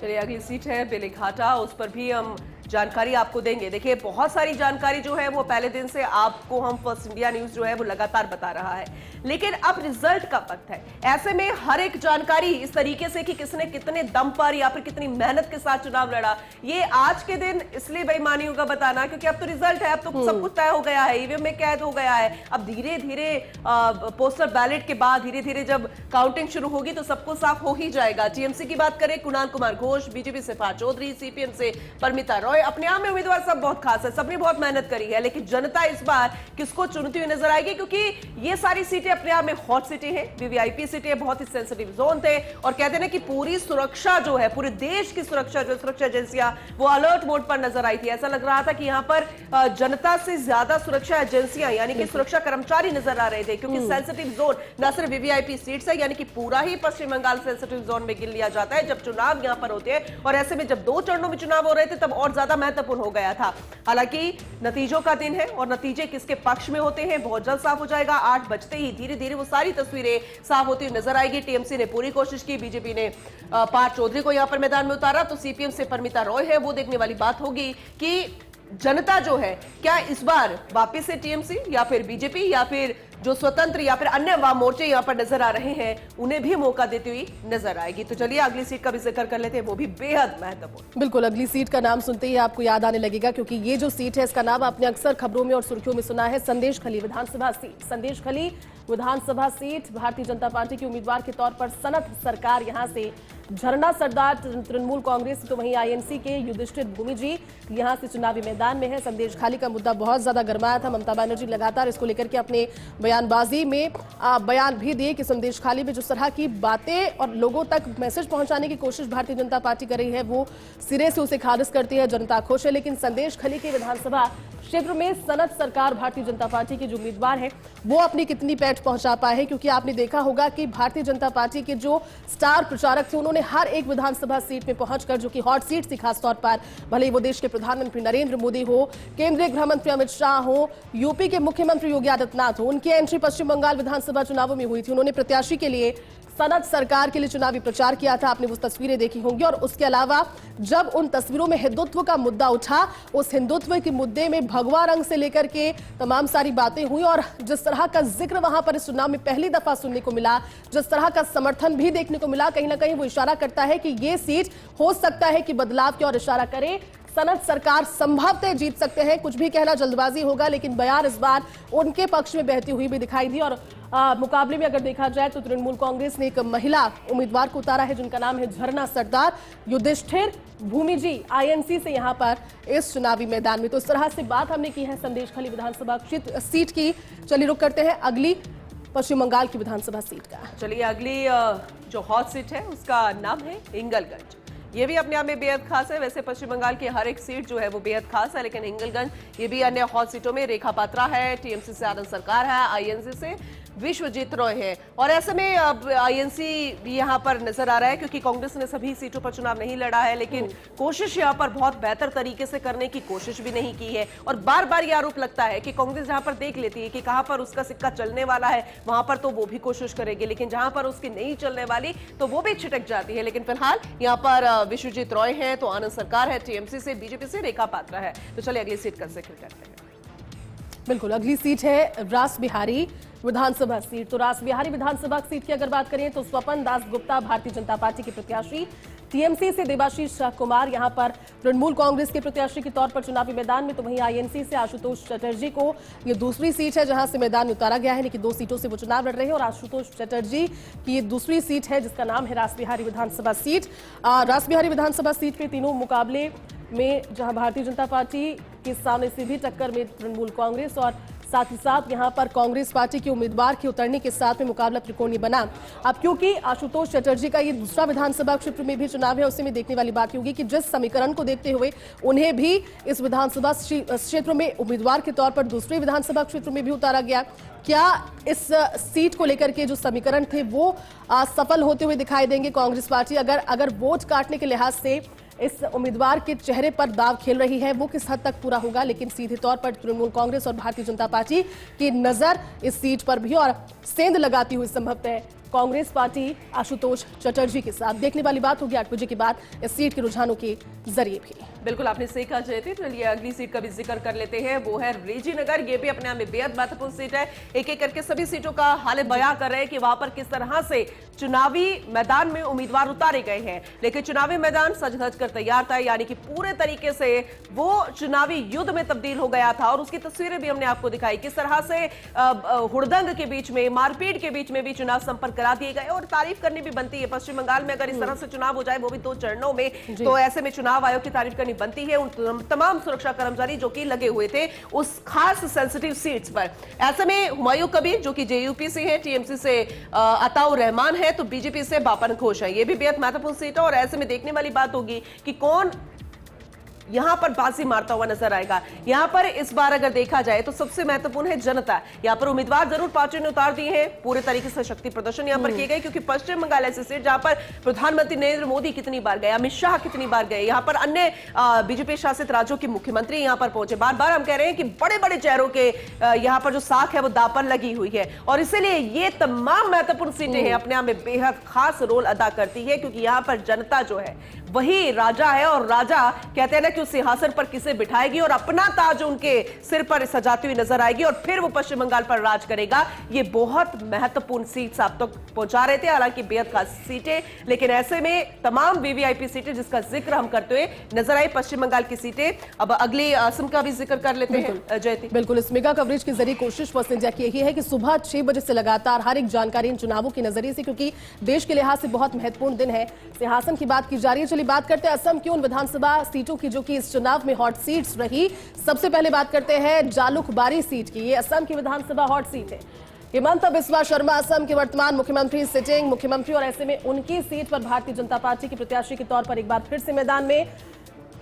S2: चलिए अगली सीट है बेलेघाटा, उस पर भी हम जानकारी आपको देंगे। देखिए बहुत सारी जानकारी जो है वो पहले दिन से आपको हम फर्स्ट इंडिया न्यूज जो है वो लगातार बता रहा है, लेकिन अब रिजल्ट का वक्त है। ऐसे में हर एक जानकारी इस तरीके से कि किसने कितने दम पर या फिर कितनी मेहनत के साथ चुनाव लड़ा, ये आज के दिन इसलिए बेईमानी होगा बताना क्योंकि अब तो रिजल्ट है, अब तो सब कुछ तय हो गया है, ईवीएम में कैद हो गया है। अब धीरे धीरे पोस्टल बैलेट के बाद धीरे धीरे जब काउंटिंग शुरू होगी तो सबको साफ हो ही जाएगा। टीएमसी की बात करें, कुणाल कुमार घोष, बीजेपी से फा चौधरी, सीपीएम से परमिता रॉय, अपने आप में उम्मीदवार सब बहुत खास है, सबने बहुत मेहनत करी है, लेकिन जनता इस बार किसको चुनती हुई नजर आएगी क्योंकि ये सारी सीटें अपने आप में हॉट सीटें हैं, वीवीआईपी सीटें, बहुत ही सेंसिटिव जोन थे और कहते हैं ना कि पूरी सुरक्षा जो है, पूरे देश की सुरक्षा जो सुरक्षा एजेंसियां वो अलर्ट मोड पर नजर आई थी। ऐसा लग रहा था कि यहां पर जनता से ज्यादा सुरक्षा एजेंसियां यानी कि सुरक्षा कर्मचारी नजर आ रहे थे क्योंकि सेंसिटिव जोन न सिर्फ वीवीआईपी सीट्स है, यानी कि पूरा ही पश्चिम बंगाल सेंसिटिव जोन में गिन लिया जाता है जब चुनाव यहां पर होते हैं। और ऐसे में जब 2 चरणों में चुनाव हो रहे थे तब और ज्यादा महत्वपूर्ण हो गया था। हालांकि नतीजों का दिन है और नतीजे किसके पक्ष में होते हैं बहुत जल्द साफ हो जाएगा। 8 बजते ही धीरे धीरे वो सारी तस्वीरें साफ होती हुई नजर आएगी। टीएमसी ने पूरी कोशिश की, बीजेपी ने पार्थ चौधरी को यहां पर मैदान में उतारा, तो सीपीएम से परमिता रॉय है, वो देखने वाली बात होगी कि जनता जो है क्या इस बार वापस से टीएमसी या फिर बीजेपी या फिर जो स्वतंत्र या फिर अन्य वाम मोर्चे यहां पर नजर आ रहे हैं उन्हें भी मौका देती हुई नजर आएगी। तो चलिए अगली सीट का भी जिक्र कर लेते हैं, वो भी बेहद महत्वपूर्ण।
S1: बिल्कुल, अगली सीट का नाम सुनते ही आपको याद आने लगेगा क्योंकि ये जो सीट है इसका नाम आपने अक्सर खबरों में और सुर्खियों में सुना है, संदेशखाली विधानसभा सीट। संदेशखाली विधानसभा सीट भारतीय जनता पार्टी के उम्मीदवार के तौर पर सनत सरकार यहां से झरना सरदार तृणमूल कांग्रेस, तो वहीं आईएनसी के युधिष्ठिर भूमि जी यहां से चुनावी मैदान में है। संदेशखाली का मुद्दा बहुत ज्यादा गरमाया था, ममता बनर्जी लगातार इसको लेकर के अपने बयानबाजी में बयान भी दिए कि संदेशखाली में जिस तरह की बातें और लोगों तक मैसेज पहुंचाने की कोशिश भारतीय जनता पार्टी कर रही है वो सिरे से उसे खारिज करती है, जनता खुश है। लेकिन संदेशखाली के विधानसभा क्षेत्र में सनत सरकार भारतीय जनता पार्टी के जो उम्मीदवार है वो अपनी कितनी पैठ पहुंचा पाए हैं, क्योंकि आपने देखा होगा कि भारतीय जनता पार्टी के जो स्टार प्रचारक थे उन्होंने हर एक विधानसभा सीट में पहुंचकर, जो कि हॉट सीट थी खासतौर पर, भले वो देश के प्रधानमंत्री नरेंद्र मोदी हो, केंद्रीय गृह मंत्री अमित शाह हो, यूपी के मुख्यमंत्री योगी आदित्यनाथ हो, उनकी एंट्री पश्चिम बंगाल विधानसभा चुनावों में हुई थी। उन्होंने प्रत्याशी के लिए सनत सरकार के लिए चुनावी प्रचार किया था, आपने वो तस्वीरें देखी होंगी। और उसके अलावा जब उन तस्वीरों में हिंदुत्व का मुद्दा उठा, उस हिंदुत्व के मुद्दे में भगवा रंग से लेकर के तमाम सारी बातें हुई और जिस तरह का जिक्र वहां पर इस चुनाव में पहली दफा सुनने को मिला, जिस तरह का समर्थन भी देखने को मिला, कहीं ना कहीं वो इशारा करता है कि ये सीट हो सकता है कि बदलाव की ओर इशारा करे। सनत सरकार संभवतः जीत सकते हैं, कुछ भी कहना जल्दबाजी होगा, लेकिन बयान इस बार उनके पक्ष में बहती हुई भी दिखाई दी। और मुकाबले में अगर देखा जाए तो तृणमूल कांग्रेस ने एक महिला उम्मीदवार को उतारा है जिनका नाम है झरना सरदार युधिष्ठिर भूमि जी, आईएनसी से यहां पर इस चुनावी मैदान में। तो इस तरह से बात हमने की है संदेशखाली विधानसभा सीट की। चलिए रुक करते हैं अगली पश्चिम बंगाल की विधानसभा सीट का।
S2: चलिए अगली जो हॉट सीट है उसका नाम है इंगलगंज। ये भी अपने आप में बेहद खास है। वैसे पश्चिम बंगाल की हर एक सीट जो है वो बेहद खास है, लेकिन हिंगलगंज ये भी अन्य हॉट सीटों में रेखा पात्रा है, टीएमसी से आनंद सरकार है, आईएनसी से विश्वजीत रॉय है। और ऐसे में अब आईएनसी यहाँ पर नजर आ रहा है, क्योंकि कांग्रेस ने सभी सीटों पर चुनाव नहीं लड़ा है, लेकिन कोशिश यहाँ पर बहुत बेहतर तरीके से करने की कोशिश भी नहीं की है। और बार बार ये आरोप लगता है कि कांग्रेस जहां पर देख लेती है कि कहां पर उसका सिक्का चलने वाला है, वहां पर तो वो भी कोशिश करेगी, लेकिन जहां पर उसकी नहीं चलने वाली तो वो भी छिटक जाती है। लेकिन फिलहाल यहाँ पर विश्वजीत रॉय है, तो आनंद सरकार है, टीएमसी से, बीजेपी से रेखा पात्रा है। तो चलिए अगली सीट का जिक्र करते हैं।
S1: बिल्कुल, अगली सीट है रास बिहारी विधानसभा सीट। तो रास बिहारी विधानसभा सीट की अगर बात करें तो स्वपन दास गुप्ता भारतीय जनता पार्टी के प्रत्याशी, टीएमसी से देवाशीष कुमार यहाँ पर तृणमूल कांग्रेस के प्रत्याशी के तौर पर चुनावी मैदान में, तो वहीं आईएनसी से आशुतोष चटर्जी को ये दूसरी सीट है जहां से मैदान में उतारा गया है, यानी कि 2 सीटों से वो चुनाव लड़ रहे हैं। और आशुतोष चटर्जी की ये दूसरी सीट है जिसका नाम है रास बिहारी विधानसभा सीट। रास बिहारी विधानसभा सीट पे तीनों मुकाबले में जहां भारतीय जनता पार्टी के सामने सीधी टक्कर में तृणमूल कांग्रेस और साथ ही साथ यहां पर कांग्रेस पार्टी के उम्मीदवार के उतरने के साथ में मुकाबला त्रिकोणीय बना। अब क्योंकि आशुतोष चटर्जी का ये दूसरा विधानसभा क्षेत्र में भी चुनाव है, उससे में देखने वाली बात होगी कि जिस समीकरण को देखते हुए उन्हें भी इस विधानसभा क्षेत्र में उम्मीदवार के तौर पर दूसरे विधानसभा क्षेत्र में भी उतारा गया। क्या इस सीट को लेकर के जो समीकरण थे वो सफल होते हुए दिखाई देंगे कांग्रेस पार्टी? अगर वोट काटने के लिहाज से इस उम्मीदवार के चेहरे पर दाव खेल रही है, वो किस हद तक पूरा होगा? लेकिन सीधे तौर पर तृणमूल कांग्रेस और भारतीय जनता पार्टी की नजर इस सीट पर भी और सेंध लगाती हुई संभवतः कांग्रेस पार्टी आशुतोष चटर्जी के साथ। देखने वाली बात होगी 8 बजे के बाद इस सीट के रुझानों के जरिए भी।
S2: बिल्कुल, आपने सही कहा जयती। चलिए अगली सीट का भी जिक्र कर लेते हैं, वो है रेजीनगर। ये भी अपने आप में बेहद महत्वपूर्ण सीट है। एक एक करके सभी सीटों का हाल बयां कर रहे हैं कि वहां पर किस तरह से चुनावी मैदान में उम्मीदवार उतारे गए हैं, लेकिन चुनावी मैदान सज धज कर तैयार था, यानी कि पूरे तरीके से वो चुनावी युद्ध में तब्दील हो गया था। और उसकी तस्वीरें भी हमने आपको दिखाई, किस तरह से हुड़दंग के बीच में, मारपीट के बीच में भी चुनाव संपन्न करा दिए गए। और तारीफ करनी भी बनती है पश्चिम बंगाल में, अगर इस तरह से चुनाव हो जाए, वो भी 2 चरणों में, तो ऐसे में चुनाव आयोग की तारीफ करनी बनती है उन तमाम सुरक्षा कर्मचारी जो कि लगे हुए थे उस खास सेंसिटिव सीट्स पर। ऐसे में हुमायूं कबीर जो कि जेयूपी से है, टीएमसी से अताउर रहमान है, तो बीजेपी से बापन घोष है। ये भी बेहद महत्वपूर्ण सीट है। और ऐसे में देखने वाली बात होगी कि कौन यहां पर बाजी मारता हुआ नजर आएगा। यहां पर इस बार अगर देखा जाए तो सबसे महत्वपूर्ण है जनता। यहां पर उम्मीदवार जरूर पार्टी ने उतार दिए हैं, पूरे तरीके से शक्ति प्रदर्शन यहां पर किए गए, क्योंकि पश्चिम बंगाल ऐसी सीट जहां पर प्रधानमंत्री नरेंद्र मोदी कितनी बार गए, अमित शाह कितनी बार गए, यहां पर अन्य बीजेपी शासित राज्यों के मुख्यमंत्री यहां पर पहुंचे। बार बार हम कह रहे हैं कि बड़े बड़े चेहरों के यहां पर जो साख है वो दांव पर लगी हुई है। और इसीलिए ये तमाम महत्वपूर्ण सीटें हैं अपने आप में बेहद खास रोल अदा करती है, क्योंकि यहां पर जनता जो है वही राजा है। और राजा कहते हैं ना कि उस सिंहासन पर किसे बिठाएगी और अपना ताज उनके सिर पर सजाती हुई नजर आएगी, और फिर वो पश्चिम बंगाल पर राज करेगा। ये बहुत महत्वपूर्ण सीट आप तक पहुंचा रहे थे, हालांकि बेहद खास सीटें, लेकिन ऐसे में तमाम वीवीआईपी सीटें जिसका जिक्र हम करते हुए नजर आई पश्चिम बंगाल की सीटें। अब अगली असम का भी जिक्र कर लेते हैं जयती।
S1: बिल्कुल, इस मेगा कवरेज के जरिए कोशिश फर्स्ट इंडिया की यही है कि सुबह 6 बजे से लगातार हर एक जानकारी इन चुनावों के नजरिए से, क्योंकि देश के लिहाज से बहुत महत्वपूर्ण दिन है, सिंहासन की बात की जा रही है। चलिए बात करते हैं असम की उन विधानसभा सीटों की जो कि इस चुनाव में हॉट सीट्स रही। सबसे पहले बात करते हैं जालुकबारी सीट की। ये असम की विधानसभा हॉट सीट है। हिमंत बिस्वा शर्मा असम के वर्तमान मुख्यमंत्री, सिटिंग मुख्यमंत्री, और ऐसे में उनकी सीट पर भारतीय जनता पार्टी के प्रत्याशी के तौर पर एक बार फिर से मैदान में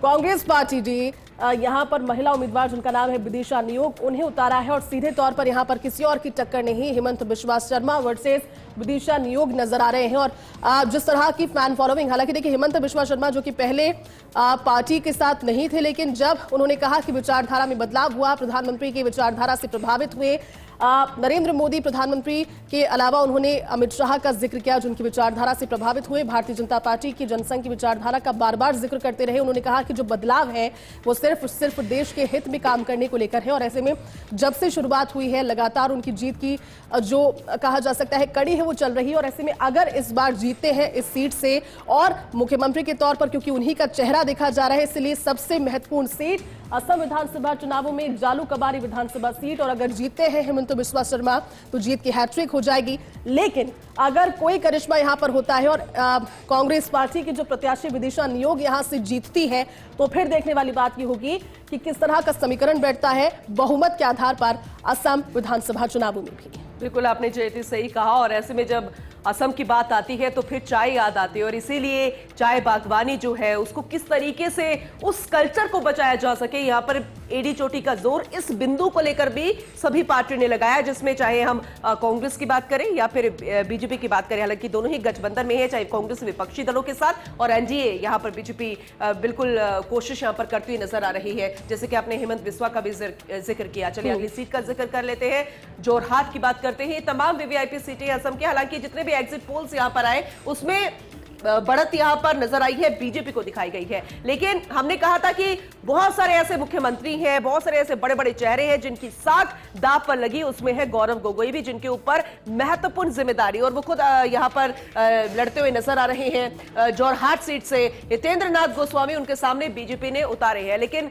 S1: कांग्रेस पार्टी जी यहां पर महिला उम्मीदवार जिनका नाम है विदिशा नियोग, उन्हें उतारा है। और सीधे तौर पर यहां पर किसी और की टक्कर नहीं, हिमंत बिस्वा शर्मा वर्सेस विदिशा नियोग नजर आ रहे हैं। और जिस तरह की फैन फॉलोइंग, हालांकि देखिए हिमंत बिस्वा शर्मा जो कि पहले पार्टी के साथ नहीं थे, लेकिन जब उन्होंने कहा कि विचारधारा में बदलाव हुआ, प्रधानमंत्री की विचारधारा से प्रभावित हुए, नरेंद्र मोदी प्रधानमंत्री के अलावा उन्होंने अमित शाह का जिक्र किया जो उनकी विचारधारा से प्रभावित हुए, भारतीय जनता पार्टी की जनसंघ की विचारधारा का बार बार जिक्र करते रहे। उन्होंने कहा कि जो बदलाव है वो सिर्फ देश के हित में काम करने को लेकर है। और ऐसे में जब से शुरुआत हुई है लगातार उनकी जीत की जो कहा जा सकता है कड़ी है वो चल रही है। और ऐसे में अगर इस बार जीतते हैं इस सीट से और मुख्यमंत्री के तौर पर, क्योंकि उन्हीं का चेहरा देखा जा रहा है, इसलिए सबसे महत्वपूर्ण सीट असम विधानसभा चुनावों में जालुकबारी विधानसभा सीट। और अगर जीतते हैं हिमंत बिस्वा शर्मा तो जीत की हैट्रिक हो जाएगी। लेकिन अगर कोई करिश्मा यहां पर होता है और कांग्रेस पार्टी की जो प्रत्याशी विदिशा नियोग यहां से जीतती है, तो फिर देखने वाली बात यह होगी कि किस तरह का समीकरण बैठता है बहुमत के आधार पर असम विधानसभा चुनावों में भी।
S2: बिल्कुल आपने जयती सही कहा। और ऐसे में जब असम की बात आती है तो फिर चाय याद आती है, और इसीलिए चाय बागवानी जो है उसको किस तरीके से उस कल्चर को बचाया जा सके, यहाँ पर एडी चोटी का जोर इस बिंदु को लेकर भी सभी पार्टियों ने लगाया, जिसमें चाहे हम कांग्रेस की बात करें या फिर बीजेपी की बात करें। हालांकि दोनों ही गठबंधन में है, चाहे कांग्रेस विपक्षी दलों के साथ और एनडीए, यहाँ पर बीजेपी बिल्कुल कोशिश यहाँ पर करती हुई नजर आ रही है। जैसे कि आपने हेमंत बिस्वा का भी जिक्र किया। चलिए अगली सीट का जिक्र कर लेते हैं। जोरहाट की बात करते हैं। तमाम वीवीआईपी सीटें असम के, हालांकि जितने भी एग्जिट पोल्स यहां पर आए उसमें बढ़त यहां पर नजर आई है, बीजेपी को दिखाई गई है। लेकिन हमने कहा था कि बहुत सारे ऐसे मुख्यमंत्री हैं, बहुत सारे ऐसे बड़े बड़े चेहरे हैं जिनकी साख दांव पर लगी। उसमें है गौरव गोगोई भी, जिनके ऊपर महत्वपूर्ण जिम्मेदारी, और वो खुद यहां पर लड़ते हुए नजर आ रहे हैं। जोरहाट सीट से हितेंद्र नाथ गोस्वामी उनके सामने बीजेपी ने उतारे हैं। लेकिन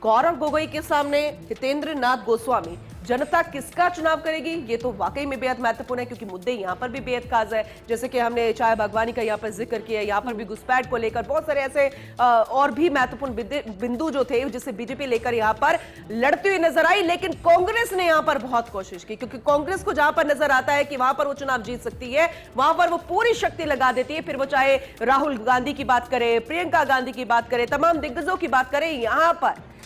S2: गौरव गोगोई के सामने हितेंद्र नाथ गोस्वामी, जनता किसका चुनाव करेगी, ये तो वाकई में बेहद महत्वपूर्ण है, क्योंकि मुद्दे यहाँ पर भी बेहद खास है। जैसे कि हमने चाय बागवानी का यहाँ पर जिक्र किया, यहाँ पर भी घुसपैठ को लेकर बहुत सारे ऐसे और भी महत्वपूर्ण बिंदु जो थे जिसे बीजेपी लेकर यहाँ पर लड़ती हुई नजर आई। लेकिन कांग्रेस ने यहाँ पर बहुत कोशिश की, क्योंकि कांग्रेस को जहां पर नजर आता है कि वहां पर वो चुनाव जीत सकती है, वहां पर वो पूरी शक्ति लगा देती है। फिर वो चाहे राहुल गांधी की बात करे, प्रियंका गांधी की बात करे, तमाम दिग्गजों की बात करें,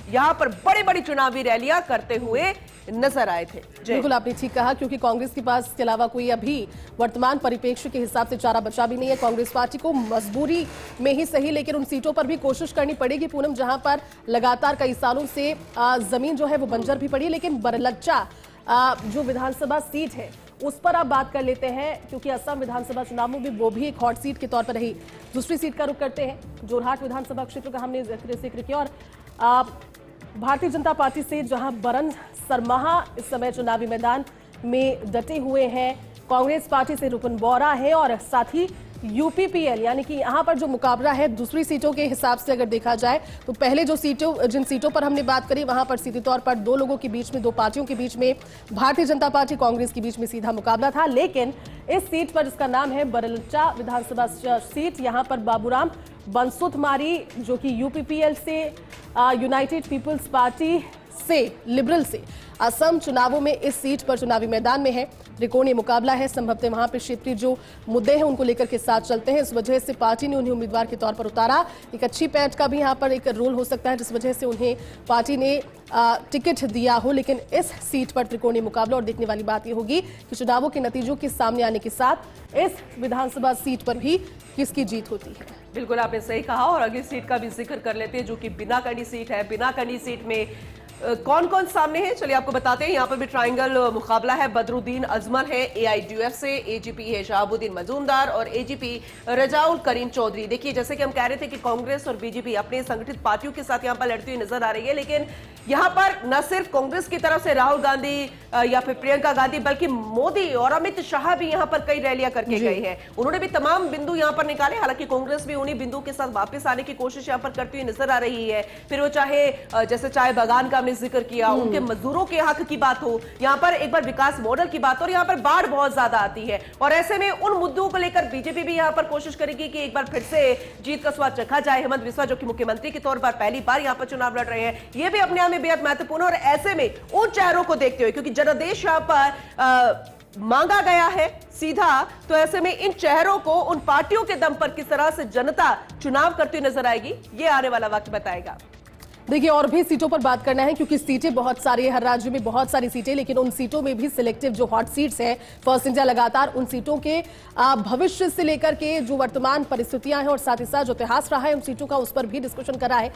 S2: यहां पर बड़ी बड़ी चुनावी रैलियां करते हुए नजर आए थे।
S1: बिल्कुल आपने ठीक कहा, क्योंकि कांग्रेस के पास इसके अलावा कोई अभी वर्तमान परिप्रेक्ष्य के हिसाब से चारा बचा भी नहीं है। कांग्रेस पार्टी को मजबूरी में ही सही, लेकिन उन सीटों पर भी कोशिश करनी पड़ेगी पूनम, जहां पर लगातार कई सालों से जमीन जो है वो बंजर भी पड़ी। लेकिन बरलच्चा जो विधानसभा सीट है उस पर आप बात कर लेते हैं, क्योंकि असम विधानसभा चुनाव में वो भी एक हॉट सीट के तौर पर रही। दूसरी सीट का रुख करते हैं। जोरहाट विधानसभा क्षेत्र का हमने जिक्र किया, और भारतीय जनता पार्टी से जहां बरन सरमाहा इस समय चुनावी मैदान में डटे हुए हैं, कांग्रेस पार्टी से रुकन बोरा है, और साथ ही यूपीपीएल, यानी कि यहां पर जो मुकाबला है दूसरी सीटों के हिसाब से अगर देखा जाए तो पहले जिन सीटों पर हमने बात करी वहां पर सीधे तौर पर दो लोगों के बीच में, दो पार्टियों के बीच में, भारतीय जनता पार्टी कांग्रेस के बीच में सीधा मुकाबला था। लेकिन इस सीट पर, जिसका नाम है बरलच्चा विधानसभा सीट, यहां पर बाबूराम बनसुतमारी, जो कि यूपीपीएल से, यूनाइटेड पीपल्स पार्टी से, लिबरल से असम चुनावों में इस सीट पर चुनावी मैदान में है। त्रिकोणीय मुकाबला है। संभवतः वहां पर क्षेत्रीय जो मुद्दे हैं उनको लेकर के साथ चलते हैं, इस वजह से पार्टी ने उन्हें उम्मीदवार के तौर पर उतारा। एक अच्छी पैठ का भी यहां पर एक रोल हो सकता है, जिस वजह से उन्हें पार्टी ने टिकट दिया हो। लेकिन इस सीट पर त्रिकोणीय मुकाबला, और देखने वाली बात यह होगी कि चुनावों के नतीजों के सामने आने के साथ इस विधानसभा सीट पर भी किसकी जीत होती है।
S2: बिल्कुल आपने सही कहा। और अगली सीट का भी जिक्र कर लेते हैं, जो कि बिनाकंडी सीट है। बिनाकंडी सीट में कौन कौन सामने है, चलिए आपको बताते हैं। यहाँ पर भी ट्रायंगल मुकाबला है। बदरुद्दीन अजमल है एआईडीयूएफ से, एजीपी है शहाबुद्दीन मजूमदार, और एजीपी रजाउल करीम चौधरी। देखिए, जैसे कि हम कह रहे थे कि कांग्रेस और बीजेपी अपने संगठित पार्टियों के साथ यहाँ पर लड़ती हुई नजर आ रही है, लेकिन यहाँ पर न सिर्फ कांग्रेस की तरफ से राहुल गांधी या फिर प्रियंका गांधी, बल्कि मोदी और अमित शाह भी यहाँ पर कई रैलियां करके गए हैं। उन्होंने भी तमाम बिंदु यहाँ पर निकाले। हालांकि कांग्रेस भी उन्हीं बिंदु के साथ वापस आने की कोशिश यहाँ पर करती हुई नजर आ रही है। फिर वो चाहे जैसे चाय बागान का जिक्र किया, उनके मजदूरों के हक की बात हो, यहां पर एक बार विकास मॉडल की बात हो, और यहां पर बाढ़ बहुत ज्यादा आती है, और ऐसे में उन मुद्दों को लेकर बीजेपी भी यहां पर कोशिश करेगी कि एक बार फिर से जीत का स्वाद चखा जाए। हेमंत बिस्वा, जो कि मुख्यमंत्री के तौर पर पहली बार यहां पर चुनाव लड़ रहे हैं, यह भी अपने आप में बेहद महत्वपूर्ण है। और ऐसे में उन चेहरों को देखते हुए, क्योंकि जनादेश यहां पर मांगा गया है सीधा, तो ऐसे में इन चेहरों को उन पार्टियों के दम पर किस तरह से जनता चुनाव करती नजर आएगी, ये आने वाला वक्त बताएगा।
S1: देखिए, और भी सीटों पर बात करना है, क्योंकि सीटें बहुत सारी है, हर राज्य में बहुत सारी सीटें, लेकिन उन सीटों में भी सिलेक्टिव जो हॉट सीट्स हैं, फर्स्ट इंडिया लगातार उन सीटों के भविष्य से लेकर के जो वर्तमान परिस्थितियां हैं और साथ ही साथ जो इतिहास रहा है उन सीटों का, उस पर भी डिस्कशन करा है।